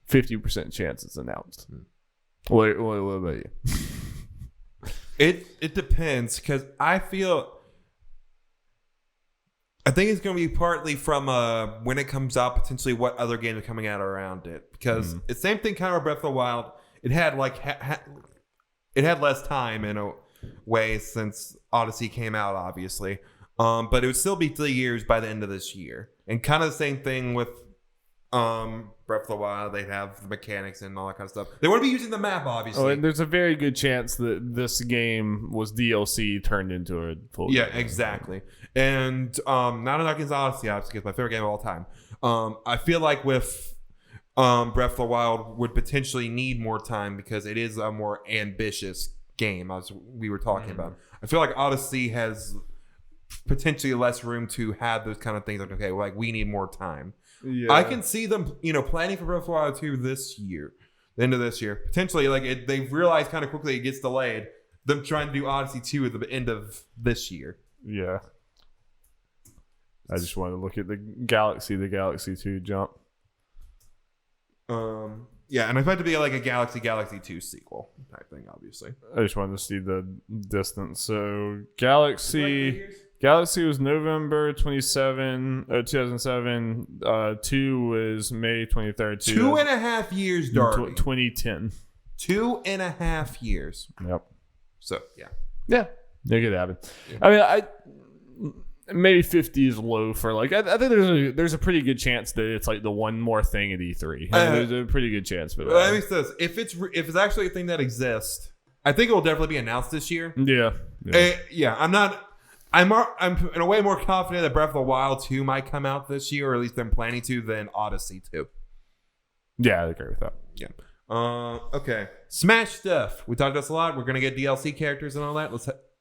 50% chance it's announced. What about you? It depends, because I think it's going to be partly from when it comes out, potentially what other games are coming out around it. Because it's the same thing kind of Breath of the Wild. It had like it had less time in a way since Odyssey came out, obviously. But it would still be 3 years by the end of this year. And kind of the same thing with Breath of the Wild. They'd have the mechanics and all that kind of stuff. They wouldn't be using the map, obviously. Oh, and there's a very good chance that this game was DLC turned into a full game. Yeah, exactly. And not against Odyssey, obviously, it's my favorite game of all time. I feel like with Breath of the Wild would potentially need more time because it is a more ambitious game, as we were talking about. I feel like Odyssey has potentially less room to have those kind of things. Like, okay, like we need more time. Yeah. I can see them, planning for Breath of the Wild 2 this year, the end of this year. Potentially, like they've realized kind of quickly it gets delayed. Them trying to do Odyssey 2 at the end of this year. Yeah. I just want to look at the Galaxy 2 jump. Yeah, and I expect it to be like a Galaxy 2 sequel type thing, obviously. I just wanted to see the distance. So Galaxy was November 2007. 2 was May 23rd. 2.5 years, Darby. 2010. 2.5 years. Yep. So, yeah. Yeah. It could happen. Yeah. I mean, maybe 50 is low for like. I think there's a pretty good chance that it's like the one more thing at E3. There's a pretty good chance for that. Let me say this: if it's actually a thing that exists, I think it will definitely be announced this year. Yeah. I'm in a way more confident that Breath of the Wild 2 might come out this year, or at least I'm planning to, than Odyssey 2. Yeah, I agree with that. Yeah. Okay. Smash stuff. We talked about this a lot. We're gonna get DLC characters and all that.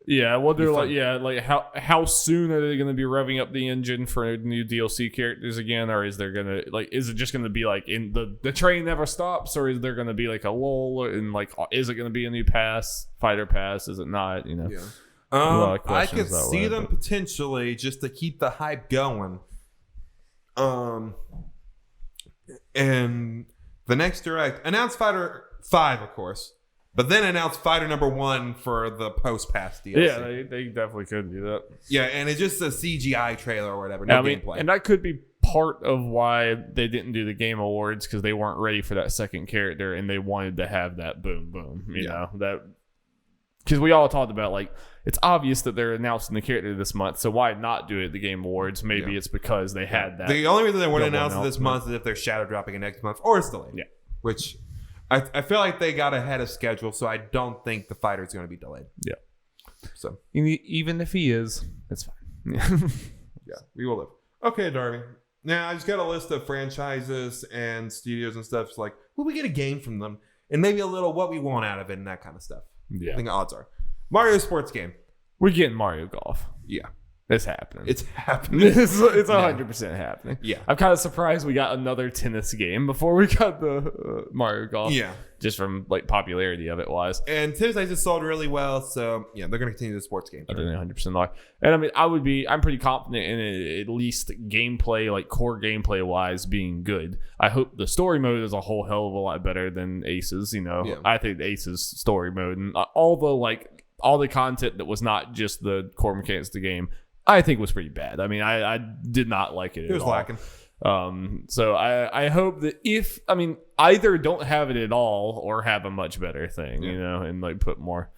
Yeah, well, they're like how soon are they going to be revving up the engine for new DLC characters again, or is it just going to be like in the train never stops, or is there going to be like a lull, and like is it going to be a new fighter pass? Is it not? You know, yeah. I could see them potentially just to keep the hype going. And the next direct announced Fighter 5, of course. But then announce Fighter number 1 for the post-pass DLC. Yeah, they definitely could do that. Yeah, and it's just a CGI trailer or whatever. No gameplay. And that could be part of why they didn't do the Game Awards, because they weren't ready for that second character, and they wanted to have that boom boom. You know that because we all talked about like it's obvious that they're announcing the character this month, so why not do it at the Game Awards? Maybe it's because they had that. The only reason they wouldn't announce it this month is if they're shadow dropping it next month or it's delayed. Yeah, which. I feel like they got ahead of schedule, so I don't think the fighter is going to be delayed. Yeah. So even if he is, it's fine. Yeah, we will live. Okay, Darby. Now I just got a list of franchises and studios and stuff. It's like, will we get a game from them, and maybe a little what we want out of it and that kind of stuff. Yeah. I think the odds are Mario sports game. We're getting Mario Golf. Yeah. It's happening. It's happening. It's 100% happening. Yeah. I'm kind of surprised we got another tennis game before we got the Mario Golf. Yeah. Just from like popularity of it wise. And tennis just sold really well, so yeah, they're going to continue the sports game. I don't know 100% lie. And I mean, I'm pretty confident in it, at least gameplay, like core gameplay wise, being good. I hope the story mode is a whole hell of a lot better than Ace's. You know, I think Ace's story mode and all the content that was not just the core mechanics of the game, I think was pretty bad. I mean, I did not like it at all. It was lacking. So I hope that either don't have it at all or have a much better thing, you know, and like put more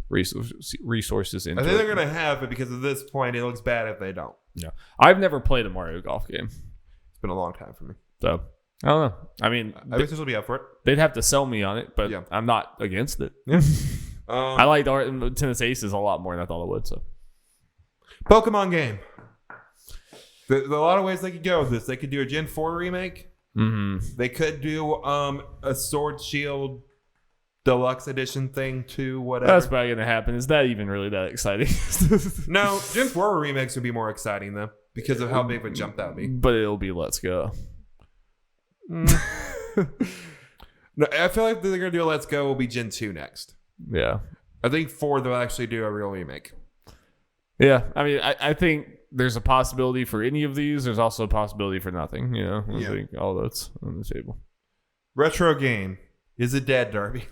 resources into it. I think they're going to have it because at this point it looks bad if they don't. Yeah. I've never played a Mario Golf game. It's been a long time for me. So I don't know. I mean, I guess this will be up for it. They'd have to sell me on it, but I'm not against it. Yeah. I liked Tennis Aces a lot more than I thought I would. So. Pokemon game. There's a lot of ways they could go with this. They could do a Gen 4 remake. Mm-hmm. They could do a Sword Shield Deluxe Edition thing too, whatever. That's probably going to happen. Is that even really that exciting? No, Gen 4 remakes would be more exciting though because of how big of a jump that would be. But it'll be Let's Go. No, I feel like they're going to do a Let's Go will be Gen 2 next. Yeah. I think 4 they'll actually do a real remake. Yeah, I mean, I think there's a possibility for any of these. There's also a possibility for nothing. You know, I think all that's on the table. Retro game. Is it dead, Darby?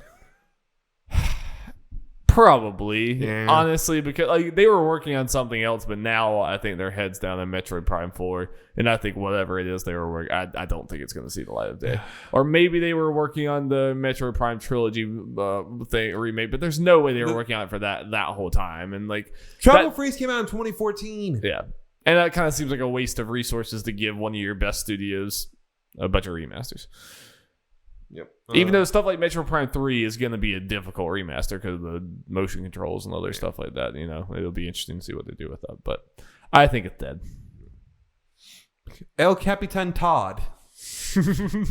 Probably, honestly, because like they were working on something else, but now I think their heads down on Metroid Prime 4, and I think whatever it is they were working, I don't think it's going to see the light of day. Or maybe they were working on the Metroid Prime trilogy thing remake, but there's no way they were working on it for that whole time. And like Tropical Freeze came out in 2014. Yeah, and that kind of seems like a waste of resources to give one of your best studios a bunch of remasters. Yep. Even though stuff like Metroid Prime 3 is going to be a difficult remaster because of the motion controls and other stuff like that, you know, it'll be interesting to see what they do with that. But I think it's dead. El Capitan Todd.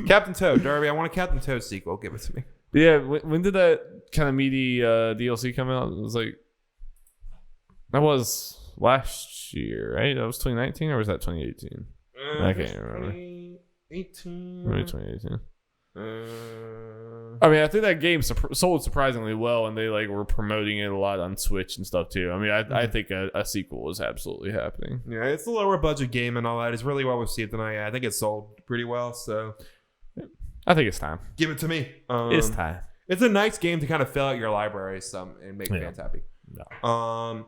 Captain Toad, Darby, I want a Captain Toad sequel. Give it to me. Yeah, when did that kind of meaty DLC come out? It was like, that was last year, right? That was 2019 or was that 2018? I can't remember. 2018. Maybe 2018. I mean, I think that game sold surprisingly well, and they like were promoting it a lot on Switch and stuff too. I mean, I think a sequel is absolutely happening. Yeah, it's a lower budget game and all that. It's really well received, and I think it sold pretty well. So, I think it's time. Give it to me. It's time. It's a nice game to kind of fill out your library and make fans happy. No.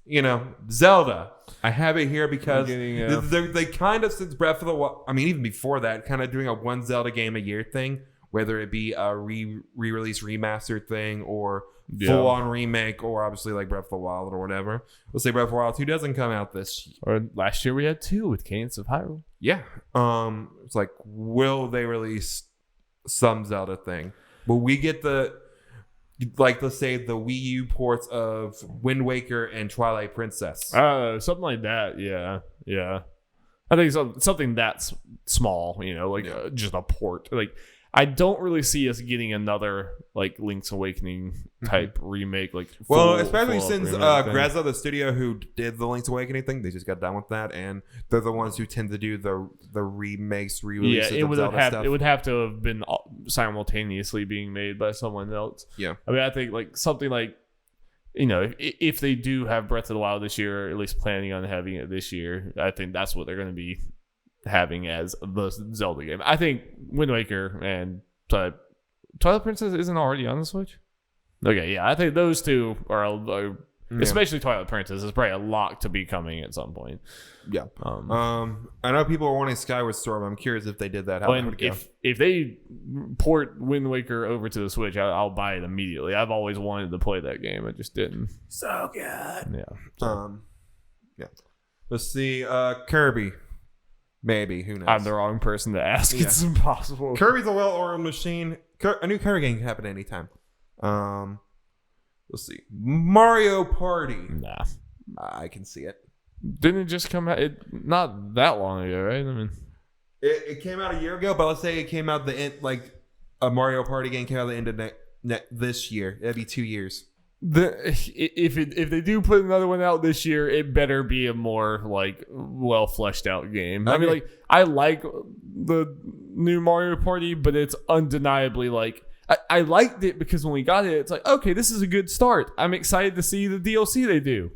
You know, Zelda. I have it here because they kind of, since Breath of the Wild, I mean, even before that, kind of doing a one Zelda game a year thing, whether it be a re-release remastered thing or full-on remake, or obviously like Breath of the Wild or whatever. Let's say Breath of the Wild 2 doesn't come out this year. Or last year we had 2 with Cadence of Hyrule. Yeah. It's like, will they release some Zelda thing? Will we get let's say the Wii U ports of Wind Waker and Twilight Princess? Something like that. Yeah. I think something that's small, just a port. Like, I don't really see us getting another like Link's Awakening type remake. Like, especially since Grezza, the studio who did the Link's Awakening thing, they just got done with that, and they're the ones who tend to do the remakes, re-releases. Yeah, it would have to have been simultaneously being made by someone else. Yeah, I mean, I think like something like, if they do have Breath of the Wild this year, or at least planning on having it this year, I think that's what they're going to be having as the Zelda game. I think Wind Waker and Twilight Princess isn't already on the Switch. Okay, yeah, I think those two are especially Twilight Princess is probably a lock to be coming at some point. Yeah. I know people are wanting Skyward Sword. I'm curious if they did that. How would it go? If they port Wind Waker over to the Switch, I'll buy it immediately. I've always wanted to play that game. I just didn't. So good. Yeah. Yeah. Let's see. Kirby. Maybe. Who knows? I'm the wrong person to ask. Yeah. It's impossible. Kirby's a well-oiled machine. A new Kirby game can happen anytime. Let's see. Mario Party. Nah. I can see it. Didn't it just come out? Not that long ago, right? I mean, it came out a year ago, but let's say it came out a Mario Party game came out the end of this year. It'd be 2 years. If they do put another one out this year, it better be a more like well fleshed out game. I mean, like, I like the new Mario Party, but it's undeniably like I liked it because when we got it, it's like, okay, this is a good start. I'm excited to see the DLC they do.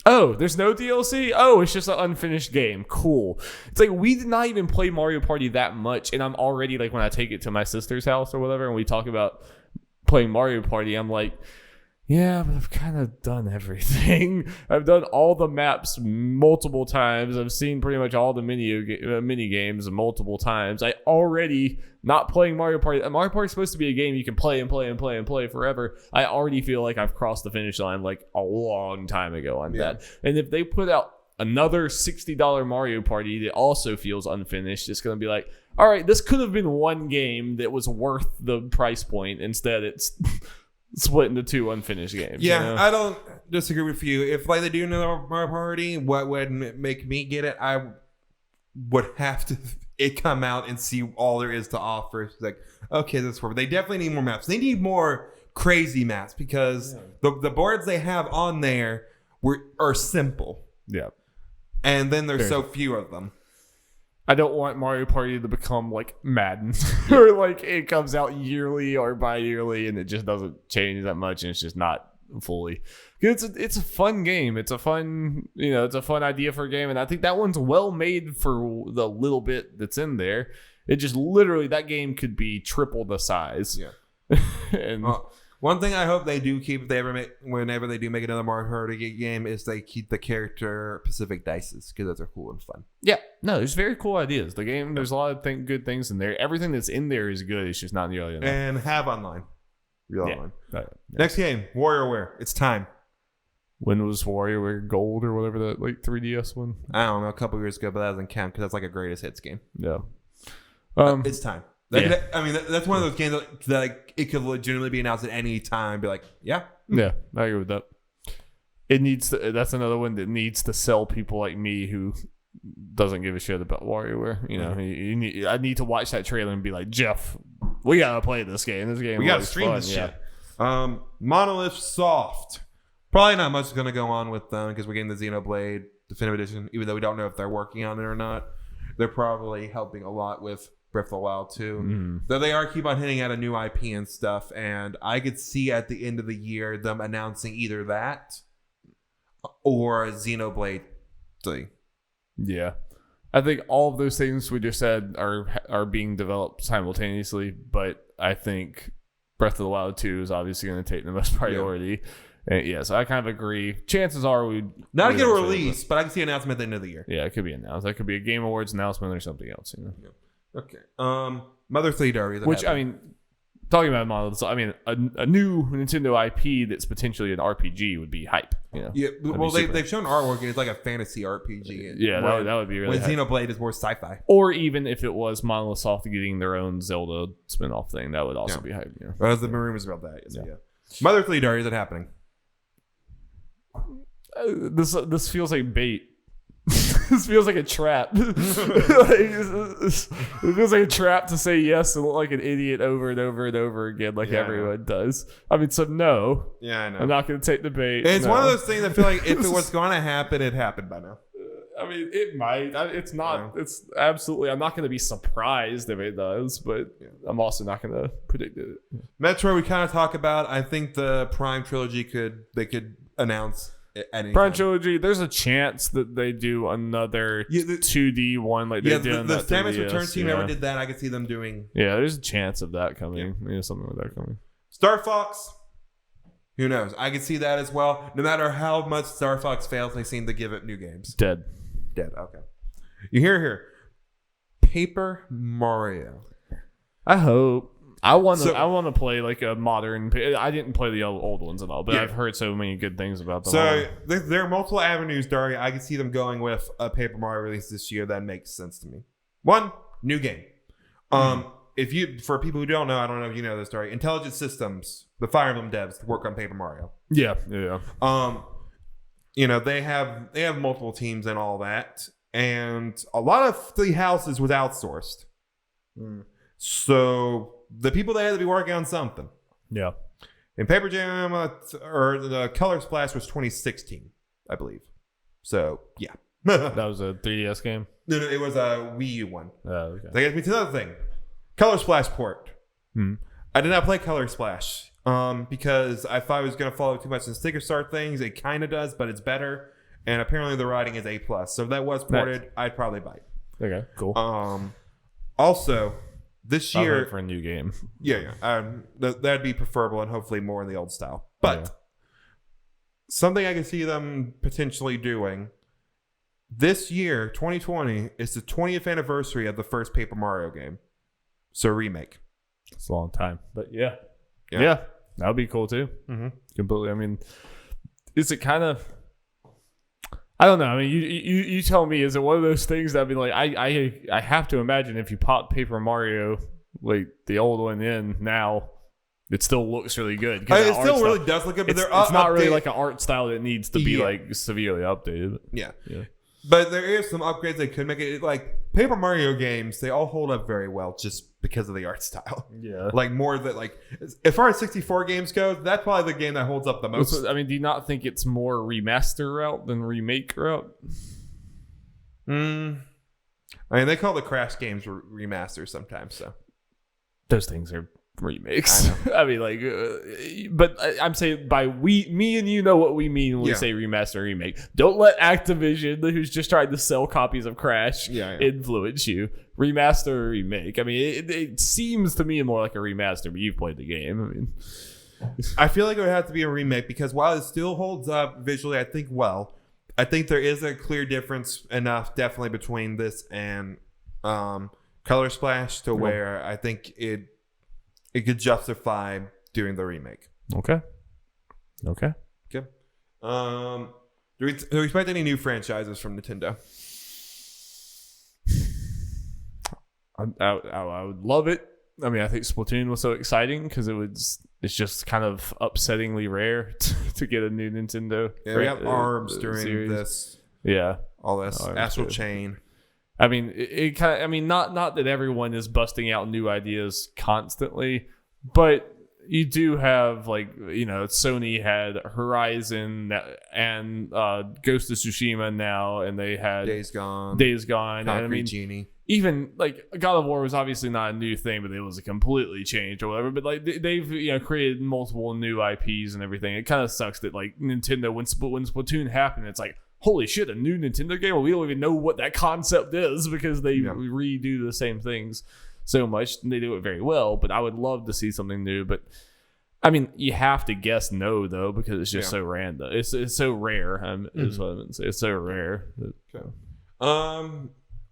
Oh, there's no DLC? Oh, it's just an unfinished game. Cool. It's like, we did not even play Mario Party that much, and I'm already like, when I take it to my sister's house or whatever, and we talk about playing Mario Party, I'm like, yeah, but I've kind of done everything. I've done all the maps multiple times. I've seen pretty much all the mini games multiple times. I already, not playing Mario Party. Mario Party is supposed to be a game you can play and play and play and play forever. I already feel like I've crossed the finish line like a long time ago on that. And if they put out another $60 Mario Party that also feels unfinished, it's going to be like, all right, this could have been one game that was worth the price point. Instead, it's split into 2 unfinished games. Yeah, I don't disagree with you. If like they do another Mario Party, what would make me get it? I would have to come out and see all there is to offer. It's like, okay, this works. They definitely need more maps. They need more crazy maps because the boards they have on there are simple. Yeah. And then there's so few of them. I don't want Mario Party to become like Madden, or like it comes out yearly or bi-yearly and it just doesn't change that much and it's just not fully. It's a fun game. It's a fun idea for a game, and I think that one's well made for the little bit that's in there. It just literally, that game could be triple the size. Yeah. And one thing I hope they do keep, whenever they do make another Mario Party game, is they keep the character specific dices, because those are cool and fun. Yeah, no, there's very cool ideas. The game, there's a lot of good things in there. Everything that's in there is good. It's just not nearly enough. And have online, online. Next game, WarioWare. It's time. When was WarioWare Gold or whatever, that like 3DS one? I don't know, a couple years ago, but that doesn't count because that's like a greatest hits game. Yeah. It's time. I mean, that's one of those games that like, it could legitimately be announced at any time. Be like, yeah, I agree with that. It needs to. That's another one that needs to sell people like me who doesn't give a shit about WarioWare. You know, I need to watch that trailer and be like, Jeff, we gotta play this game. This game, we gotta stream this shit. Monolith Soft. Probably not much is gonna go on with them because we're getting the Xenoblade Definitive Edition, even though we don't know if they're working on it or not. They're probably helping a lot with Breath of the Wild too. Though they are keep on hitting at a new IP and stuff, and I could see at the end of the year them announcing either that or Xenoblade 3. Yeah, I think all of those things we just said are being developed simultaneously, but I think Breath of the Wild 2 is obviously going to take the most priority. And so I kind of agree. Chances are we not get a release, but I can see an announcement at the end of the year. Yeah, it could be announced. That could be a Game Awards announcement or something else. You know. Okay. Mother 3 Derby. Which I mean, talking about models, I mean, a new Nintendo IP that's potentially an RPG would be hype. You know? Yeah. Well, they've shown artwork and it's like a fantasy RPG. Yeah, that would be really. When Xenoblade is more sci-fi. Or even if it was Monolith Soft getting their own Zelda spin-off thing, that would also be hype. You know? There's the rumors about that. So, yeah. Mother 3 Derby, is it happening? This feels like bait. This feels like a trap. It feels like a trap to say yes and look like an idiot over and over and over again, like everyone does. I mean, so no. Yeah, I know. I'm not going to take the bait. It's one of those things I feel like if it was going to happen, it happened by now. I mean, it might. It's not. Yeah. It's absolutely. I'm not going to be surprised if it does, but I'm also not going to predict it. Metro, we kind of talk about. I think the Prime trilogy could announce. Prime Trilogy, there's a chance that they do another 2D one like they did on the that Samus 3DS, Return team ever did that. I could see them doing. Yeah, there's a chance of that coming. Yeah, something like that coming. Star Fox, who knows? I could see that as well. No matter how much Star Fox fails, they seem to give it new games. Dead. Okay. You hear here. Paper Mario. I hope. I want to play like a modern. I didn't play the old ones at all, but I've heard so many good things about them. So there are multiple avenues, Daria. I can see them going with a Paper Mario release this year. That makes sense to me. One, new game. For people who don't know, I don't know if you know this, Daria. Intelligent Systems, the Fire Emblem devs, work on Paper Mario. Yeah. They have multiple teams and all that, and a lot of the houses was outsourced. So the people that had to be working on something. Yeah. And Paper Jam or the Color Splash was 2016, I believe. So yeah. That was a 3DS game? No, it was a Wii U one. Oh, okay. That gets me to another thing. Color Splash port. I did not play Color Splash because I thought it was going to follow too much in Sticker Star things. It kind of does, but it's better. And apparently the writing is A+. So if that was ported, nice. I'd probably buy it. Okay, cool. Also, this year for a new game. That'd be preferable and hopefully more in the old style. But something I can see them potentially doing this year, 2020, is the 20th anniversary of the first Paper Mario game. So remake. It's a long time, but yeah, that would be cool too. Completely. I mean, is it kind of? I don't know. I mean, you tell me. Is it one of those things that I'd be like, I have to imagine if you pop Paper Mario, like the old one in now, it still looks really good. It still really does look good, but it's not really like an art style that needs to be like severely updated. Yeah. But there is some upgrades they could make it. Like Paper Mario games, they all hold up very well just because of the art style. Yeah. Like more that like as far as 64 games go, that's probably the game that holds up the most. I mean, do you not think it's more remaster route than remake route? I mean, they call the Crash games remasters sometimes. So those things are remakes. I mean, like, but I'm saying by me and you know what we mean when we say remaster remake. Don't let Activision, who's just trying to sell copies of Crash, influence you. Remaster or remake. I mean, it seems to me more like a remaster, but you've played the game. I mean, I feel like it would have to be a remake because while it still holds up visually, I think there is a clear difference enough definitely between this and Color Splash to where I think it could justify doing the remake. Okay. Do we expect any new franchises from Nintendo? I would love it. I mean, I think Splatoon was so exciting because it's just kind of upsettingly rare to get a new Nintendo. Yeah, we have ARMS during series. This. Yeah. All this. Astral Chain. I mean, it kind of. I mean, not that everyone is busting out new ideas constantly, but you do have Sony had Horizon and Ghost of Tsushima now, and they had Days Gone, and I mean, Genie. Even like God of War was obviously not a new thing, but it was a completely changed or whatever. But like they've created multiple new IPs and everything. It kind of sucks that like Nintendo when Splatoon happened, it's like, holy shit, a new Nintendo game? Well, we don't even know what that concept is because they redo the same things so much. And they do it very well, but I would love to see something new. But I mean, you have to guess no, though, because it's just so random. It's so rare. Is what I'm saying. It's so rare.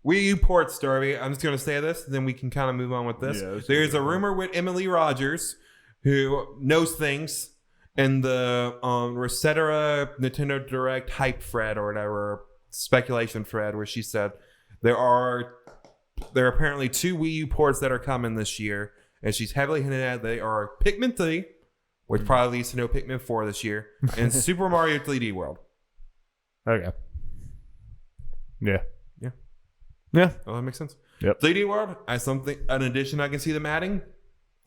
Wii U port story. I'm just going to say this, then we can kind of move on with this. Yeah, there's a rumor with Emily Rogers, who knows things, in the Recetera Nintendo Direct hype thread or whatever, speculation thread, where she said there are apparently 2 Wii U ports that are coming this year, and she's heavily hinted at they are Pikmin 3, which probably leads to no Pikmin 4 this year, and Super Mario 3D World. Okay. Yeah. Oh, that makes sense. Yep. 3D World, an addition I can see them adding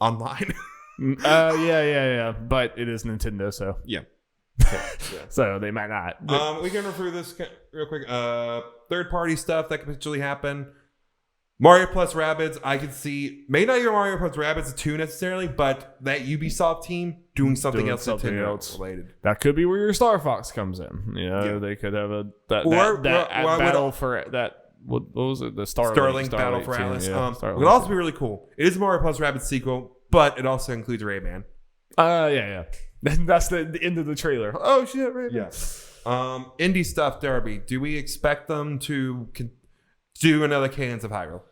online. Yeah. But it is Nintendo, so Yeah. so they might not. But We can run through this real quick. Third-party stuff that could potentially happen. Mario plus Rabbids, I could see, maybe not even Mario plus Rabbids 2 necessarily, but that Ubisoft team doing something else related. That could be where your Star Fox comes in. They could have battle for that. What was it? The Starlink Battle for Atlas. It would also be really cool. It is a Mario plus Rabbids sequel, but it also includes Rayman. Yeah. That's the end of the trailer. Oh shit, Rayman. Yeah. Indie stuff, Derby. Do we expect them to do another Cadence of Hyrule?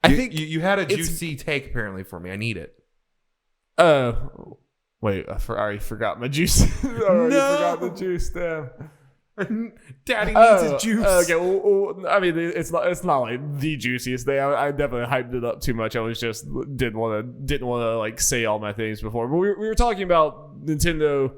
I think you had a juicy take apparently for me. I need it. Wait, I already forgot my juice. I already forgot the juice. Damn. Daddy needs his juice. Okay, well, I mean, it's not like the juiciest thing. I definitely hyped it up too much. I was just didn't want to like say all my things before. But we were talking about Nintendo.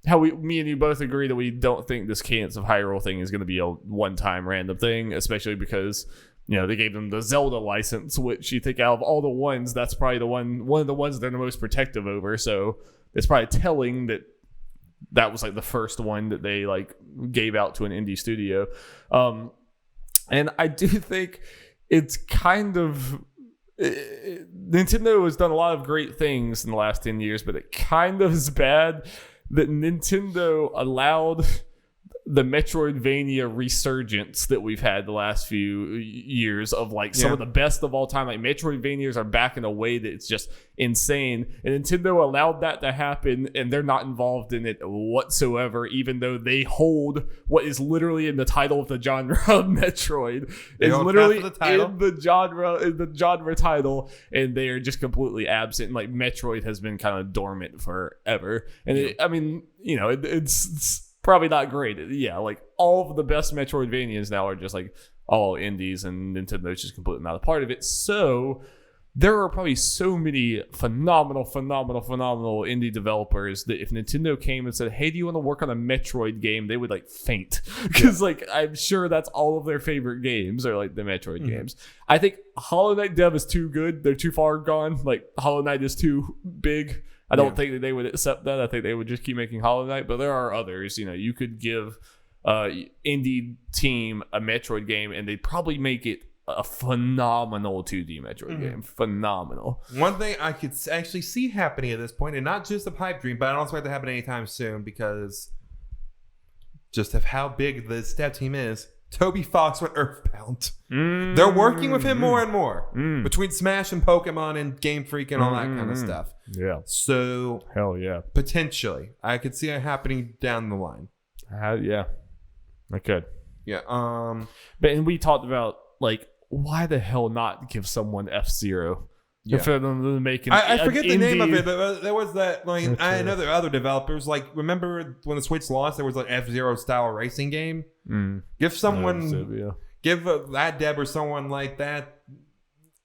How me and you both agree that we don't think this Cadence of Hyrule thing is going to be a one-time random thing, especially because they gave them the Zelda license, which you think out of all the ones, that's probably one of the ones they're the most protective over. So it's probably telling that was like the first one that they like gave out to an indie studio. And I do think it's kind of Nintendo has done a lot of great things in the last 10 years, but it kind of is bad that Nintendo allowed the Metroidvania resurgence that we've had the last few years of like some of the best of all time. Like Metroidvanias are back in a way that it's just insane. And Nintendo allowed that to happen, and they're not involved in it whatsoever, even though they hold what is literally in the title of the genre of Metroid. It's literally in the genre title, and they are just completely absent. And like Metroid has been kind of dormant forever. And it's probably not great. Yeah, like all of the best Metroidvanias now are just like all indies, and Nintendo's just completely not a part of it. So there are probably so many phenomenal indie developers that if Nintendo came and said, "Hey, do you want to work on a Metroid game?" they would like faint, because like I'm sure that's all of their favorite games are like the Metroid games. I think Hollow Knight dev is too good. They're too far gone. Like Hollow Knight is too big. I don't think that they would accept that. I think they would just keep making Hollow Knight. But there are others. You could give indie team a Metroid game, and they'd probably make it a phenomenal 2D Metroid game. Phenomenal. One thing I could actually see happening at this point, and not just a pipe dream, but I don't expect it to happen anytime soon, because just of how big the step team is. Toby Fox went Earthbound. They're working with him more and more between Smash and Pokemon and Game Freak and all that kind of stuff. Yeah. So hell yeah, potentially I could see it happening down the line. Yeah, I could. Yeah. But we talked about like why the hell not give someone F-Zero? Yeah. For them to make I forget the name of it, but there was that. Like I know there are other developers. Like remember when the Switch launched, there was like F-Zero style racing game. Give someone, give that Deb or someone like that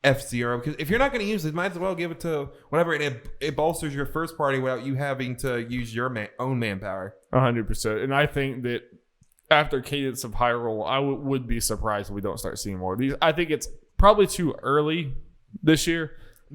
F-Zero, because if you're not going to use it, might as well give it to whatever. And it bolsters your first party without you having to use your own manpower. 100%. And I think that after Cadence of Hyrule, I would be surprised if we don't start seeing more of these. I think it's probably too early this year.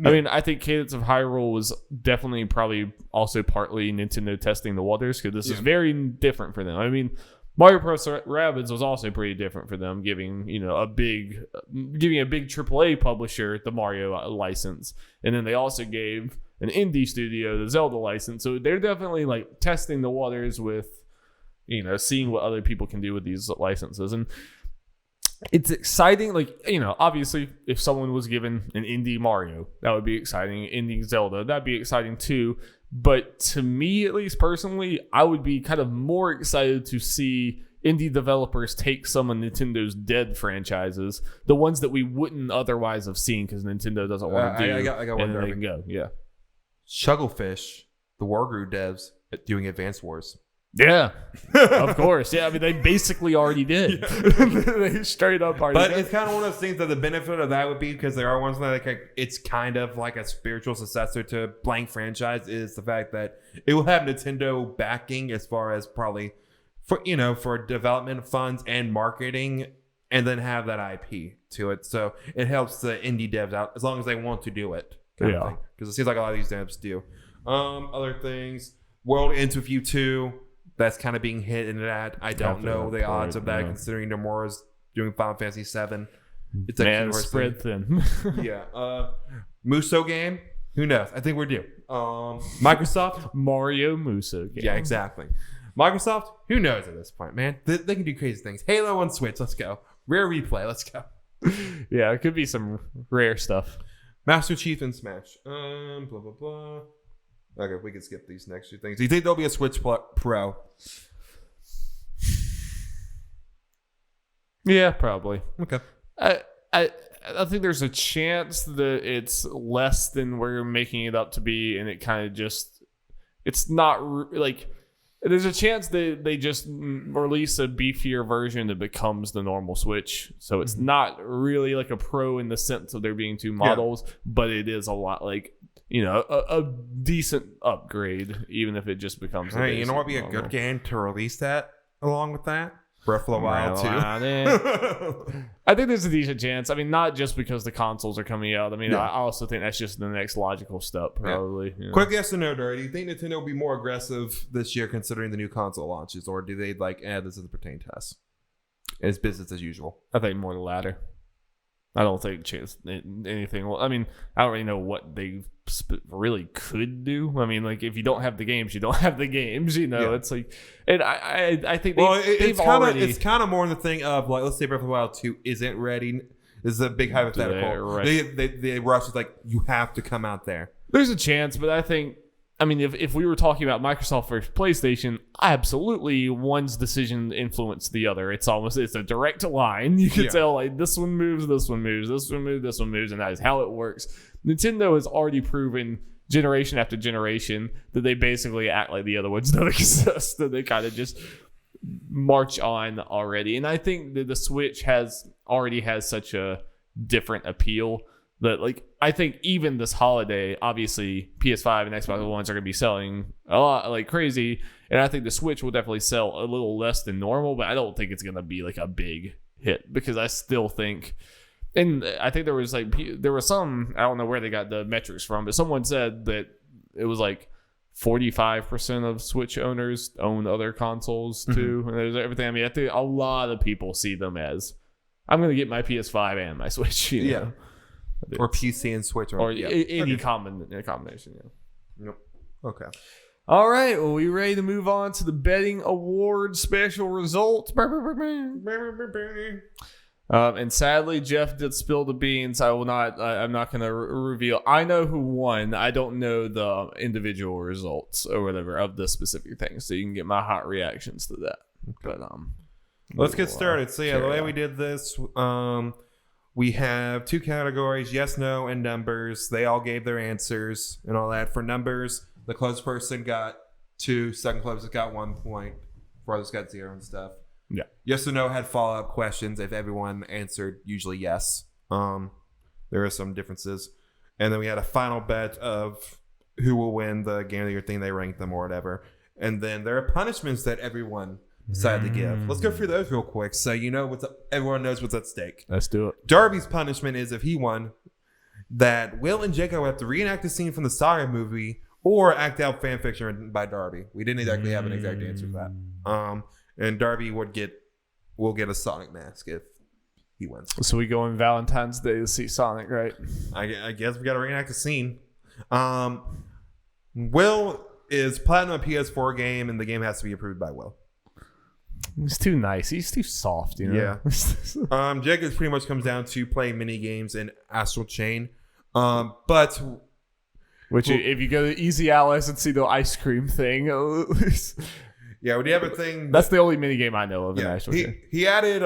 I mean, I think Cadence of Hyrule was definitely probably also partly Nintendo testing the waters, because this is very different for them. I mean, Mario Bros. Rabbids was also pretty different for them, giving a big AAA publisher the Mario license, and then they also gave an indie studio the Zelda license. So they're definitely like testing the waters with seeing what other people can do with these licenses. And it's exciting. Like, obviously if someone was given an indie Mario, that would be exciting. Indie Zelda, that'd be exciting too. But to me, at least personally, I would be kind of more excited to see indie developers take some of Nintendo's dead franchises, the ones that we wouldn't otherwise have seen because Nintendo doesn't want to do. I got one. And then they can go. Yeah. Chugglefish, the Wargroove devs, doing Advance Wars. Yeah, of course. Yeah, I mean, they basically already did. They straight up already But did. it's kind of one of those things that the benefit of that would be, because there are ones that it's kind of like a spiritual successor to blank franchise, is the fact that it will have Nintendo backing as far as probably for development funds and marketing, and then have that IP to it. So it helps the indie devs out as long as they want to do it. Yeah. Because it seems like a lot of these devs do. Other things, World Ends With You 2. That's kind of being hit into that. I don't know the odds of that, considering Nomura's doing Final Fantasy VII. It's Man, spread thin. Yeah. Muso game. Who knows? I think we're due. Microsoft. Mario Muso game. Yeah, exactly. Microsoft. Who knows at this point, man? They can do crazy things. Halo on Switch. Let's go. Rare Replay. Let's go. Yeah, it could be some rare stuff. Master Chief and Smash. Blah blah blah. Okay, we can skip these next two things. Do you think there'll be a Switch Pro? Yeah, probably. Okay. I think there's a chance that it's less than we're making it up to be, and it kind of just, it's not like, there's a chance that they just release a beefier version that becomes the normal Switch. So it's not really like a Pro in the sense of there being two models, but it is a lot like, a decent upgrade, even if it just becomes. Hey, you know what would be a good game to release that along with that? Breath of the Wild 2. I think there's a decent chance. I mean, not just because the consoles are coming out. I mean, I also think that's just the next logical step, probably. Yeah. Quick yes or no, Dory. Do you think Nintendo will be more aggressive this year considering the new console launches, or do they add this as a pertain test? It's business as usual. I think more the latter. I don't think anything. Well, I mean, I don't really know what they really could do. I mean, like, if you don't have the games, you don't have the games. It's like, and I think it's kind of more in the thing of, like, let's say Breath of the Wild 2 isn't ready. This is a big hypothetical. They rush. It's like, you have to come out there. There's a chance, but I think. I mean, if we were talking about Microsoft versus PlayStation, absolutely one's decision influenced the other. It's a direct line. You can tell, like, this one moves, this one moves, this one moves, this one moves, and that is how it works. Nintendo has already proven generation after generation that they basically act like the other ones don't exist, that they kind of just march on already. And I think that the Switch already has such a different appeal that, like, I think even this holiday, obviously PS5 and Xbox Ones are going to be selling a lot like crazy, and I think the Switch will definitely sell a little less than normal, but I don't think it's going to be like a big hit, because I still think, and I think there was some, I don't know where they got the metrics from, but someone said that it was like 45% of Switch owners own other consoles too, and there's everything. I mean, I think a lot of people see them as, I'm going to get my PS5 and my Switch. Or PC and Switch, or any combination. Yep. Okay. All right. Well, we ready to move on to the betting award special results. And sadly, Jeff did spill the beans. I'm not going to reveal. I know who won. I don't know the individual results or whatever of the specific thing. So you can get my hot reactions to that. But let's get started. So the way we did this, we have two categories, yes, no, and numbers. They all gave their answers and all that. For numbers, the closest person got 2, second closest got 1 point, others got 0 and stuff. Yeah. Yes or no had follow-up questions if everyone answered usually yes. There are some differences. And then we had a final bet of who will win the game of the year thing. They ranked them or whatever. And then there are punishments that everyone decided to give. Let's go through those real quick, so everyone knows what's at stake. Let's do it. Darby's punishment is, if he won, that Will and Jacob have to reenact a scene from the Saga movie or act out fan fiction by Darby. We didn't exactly have an exact answer to that. And Darby will get a Sonic mask if he wins. So we go on Valentine's Day to see Sonic, right? I guess we got to reenact a scene. Will is platinum a PS4 game, and the game has to be approved by Will. He's too nice. He's too soft, Yeah. Jacobs pretty much comes down to playing mini games in Astral Chain. But if you go to Easy Allies and see the ice cream thing, Yeah, would you ever think That's the only minigame I know of in yeah, Astral Chain. he added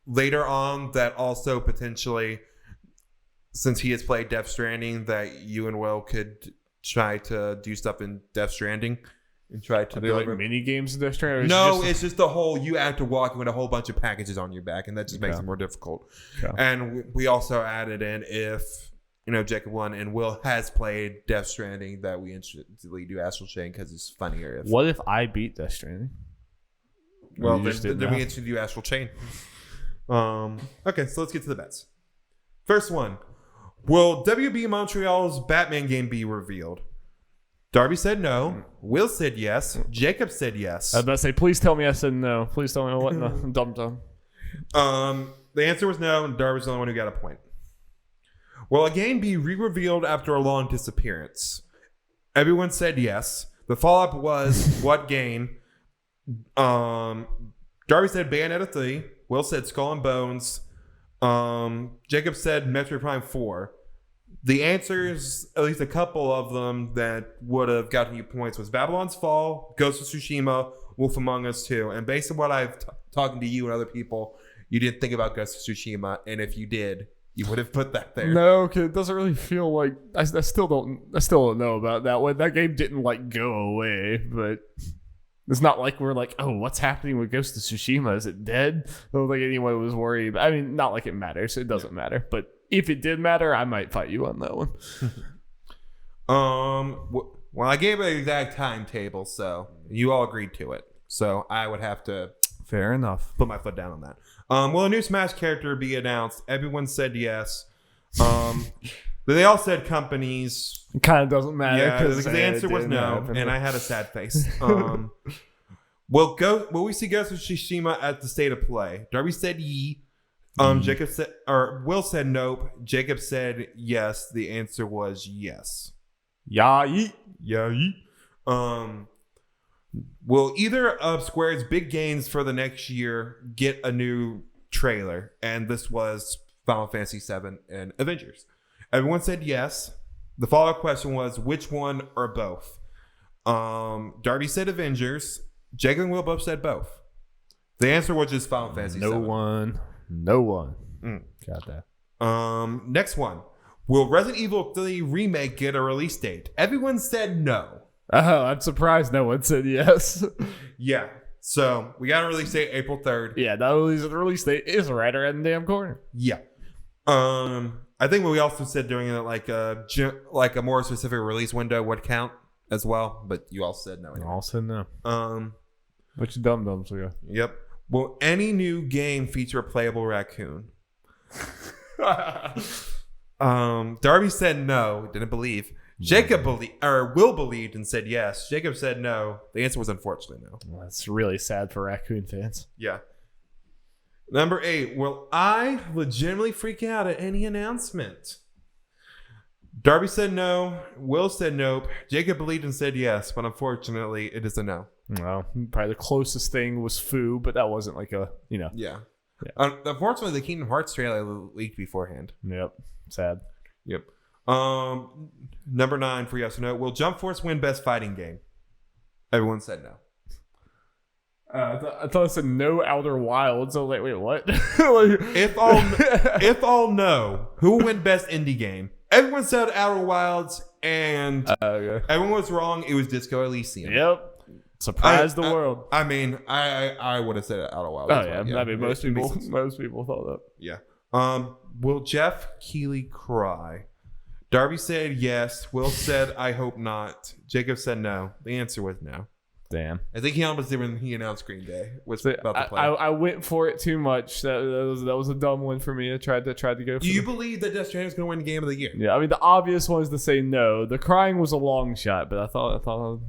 later on that also potentially, since he has played Death Stranding, that you and Will could try to do stuff in Death Stranding and try to Are they like mini games in Death Stranding? No, it's just the whole you have to walk with a whole bunch of packages on your back, and that just makes it more difficult. Okay. And we also added in if Jacob won and Will has played Death Stranding, that we instantly do Astral Chain because it's funnier. What if I beat Death Stranding? Well, then we instantly do Astral Chain. Okay, so let's get to the bets. First one. Will WB Montreal's Batman game be revealed? Darby said no. Will said yes. Jacob said yes. I was about to say, please tell me I said no. Please tell me what no. Dumb. The answer was no, and Darby's the only one who got a point. Will a game be re-revealed after a long disappearance? Everyone said yes. The follow-up was what game? Darby said Bayonetta 3. Will said Skull and Bones. Jacob said Metroid Prime 4. The answers, at least a couple of them that would have gotten you points, was Babylon's Fall, Ghost of Tsushima, Wolf Among Us 2. And based on what I've talking to you and other people, you didn't think about Ghost of Tsushima, and if you did, you would have put that there. No, okay, it doesn't really feel like I still don't know about that one. That game didn't like go away, but it's not like we're like, oh, what's happening with Ghost of Tsushima? Is it dead? I don't think anyone was worried. I mean, not like it matters. It doesn't matter, but if it did matter, I might fight you on that one. Well, I gave an exact timetable, so you all agreed to it. So I would have to Fair enough. put my foot down on that. Will a new Smash character be announced? Everyone said yes. They all said companies. It kind of doesn't matter. Yeah, because the answer was no, and I had a sad face. Will we see Ghost of Tsushima at the State of Play? Darby said ye. Jacob said, or Will said nope. Jacob said yes. The answer was yes. Yeah. Will either of Square's big games for the next year get a new trailer? And this was Final Fantasy VII and Avengers. Everyone said yes. The follow-up question was which one or both? Darby said Avengers. Jacob and Will both said both. The answer was just Final Fantasy VII. No one. Got that. Next one. Will Resident Evil 3 remake get a release date? Everyone said no. Oh, I'm surprised no one said yes. Yeah. So we got a release date April 3rd. Yeah, the release date is right around the damn corner. Yeah. I think what we also said during it, like a more specific release window would count as well, but you all said no. Anyway. All said no. Which dum-dums we got? Yep. Will any new game feature a playable raccoon? Darby said no, didn't believe. Jacob Will believed and said yes. Jacob said no. The answer was unfortunately no. Well, that's really sad for raccoon fans. Yeah. Number 8. Will I legitimately freak out at any announcement? Darby said no. Will said nope. Jacob believed and said yes, but unfortunately, it is a no. Well, probably the closest thing was Foo, but that wasn't like a, Yeah. Unfortunately, the Kingdom Hearts trailer leaked beforehand. Yep. Sad. Yep. Number 9 for yes or no. Will Jump Force win Best Fighting Game? Everyone said no. I thought it said no Outer Wilds. I was like, wait, what? If all no, who will win Best Indie Game? Everyone said Outer Wilds, and Okay. everyone was wrong. It was Disco Elysium. Yep. Surprise the world. I mean, I would have said Outer Wilds. Oh yeah. I mean, most people thought that. Yeah. Will Jeff Keighley cry? Darby said yes. Will said I hope not. Jacob said no. The answer was no. Damn. I think he almost did when he announced Green Day was about to play. I went for it too much. That was a dumb one for me. I tried to go. Do you believe that Death Stranding is going to win the Game of the Year? Yeah, I mean the obvious one is to say no. The crying was a long shot, but I thought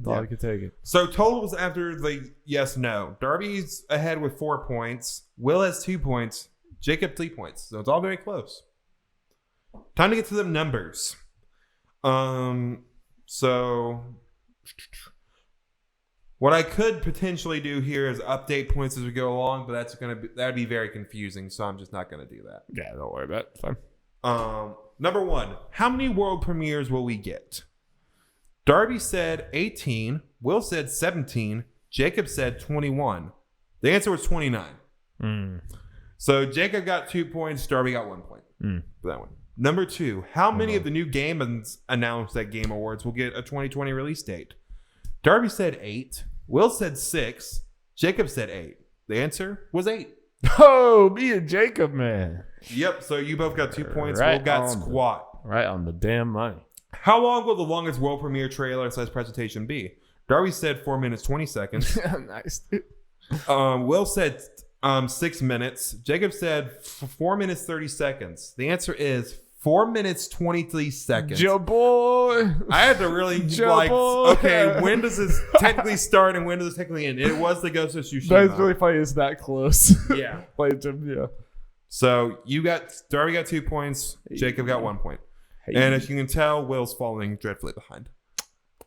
I could take it. So totals after the yes no. Darby's ahead with 4 points. Will has 2 points. Jacob 3 points. So it's all very close. Time to get to the numbers. So what I could potentially do here is update points as we go along, but that'd be very confusing, so I'm just not gonna do that. Yeah, don't worry about it. It's fine. Number 1, how many world premieres will we get? Darby said 18, Will said 17, Jacob said 21. The answer was 29. So Jacob got 2 points. Darby got 1 point for that one. Number 2. How many of the new games announced at Game Awards will get a 2020 release date? Darby said 8. Will said 6. Jacob said 8. The answer was 8. Oh, me and Jacob, man. Yep. So you both got 2 points. Right Will got on squat. Right on the damn money. How long will the longest world premiere trailer / presentation be? Darby said 4 minutes 20 seconds. Nice. Will said 6 minutes. Jacob said 4 minutes 30 seconds. The answer is 4 minutes 23 seconds. Joe boy. I had to really okay, when does this technically start and when does this technically end? It was the Ghost of Tsushima. That's really funny. It's that close. Yeah. Yeah. So Darby got 2 points. Jacob got 1 point. And as you can tell, Will's falling dreadfully behind.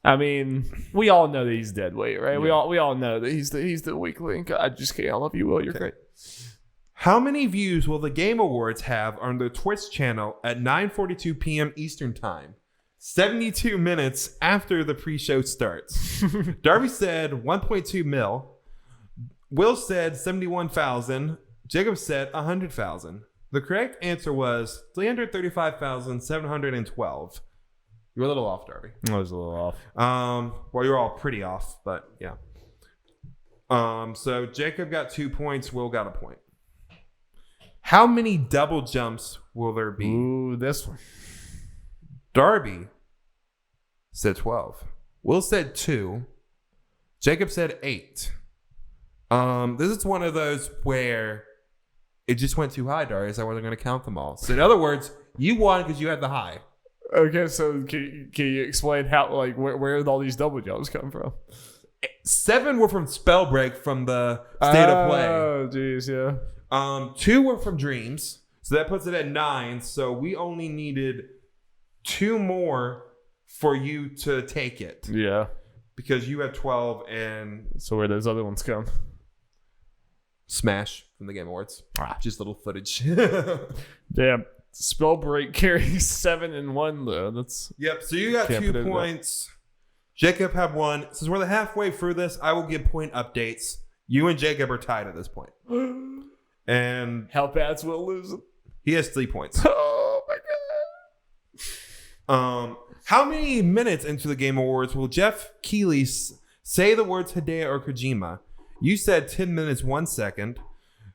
I mean, we all know that he's dead weight, right? Yeah. We all know that he's the weak link. I just can't. I love you, Will. You're great. How many views will the Game Awards have on their Twitch channel at 9:42 p.m. Eastern Time? 72 minutes after the pre-show starts. Darby said 1.2 mil. Will said 71,000. Jacob said 100,000. The correct answer was 335,712. You're a little off, Darby. I was a little off. Well, you're all pretty off, but yeah. So Jacob got 2 points. Will got a point. How many double jumps will there be? Ooh, this one. Darby said 12. Will said 2. Jacob said 8. This is one of those where it just went too high, Darby, so I wasn't going to count them all. So in other words, you won because you had the high. Okay, so can you explain how, like, where did all these double jumps come from? 7 were from Spellbreak from the State of Play. Oh, jeez, yeah. 2 were from Dreams, so that puts it at 9. So we only needed 2 more for you to take it. Yeah. Because you have 12 and... So where those other ones come? Smash from the Game Awards. Just little footage. Damn. Spellbreak carries 7 and 1 though. That's... Yep, so you got 2 points. Jacob have 1. Since we're halfway through this, I will give point updates. You and Jacob are tied at this point. And how bad's Will losing? He has 3 points. Oh my god. How many minutes into the Game Awards will Jeff Keighley say the words Hideo or Kojima? You said 10 minutes 1 second.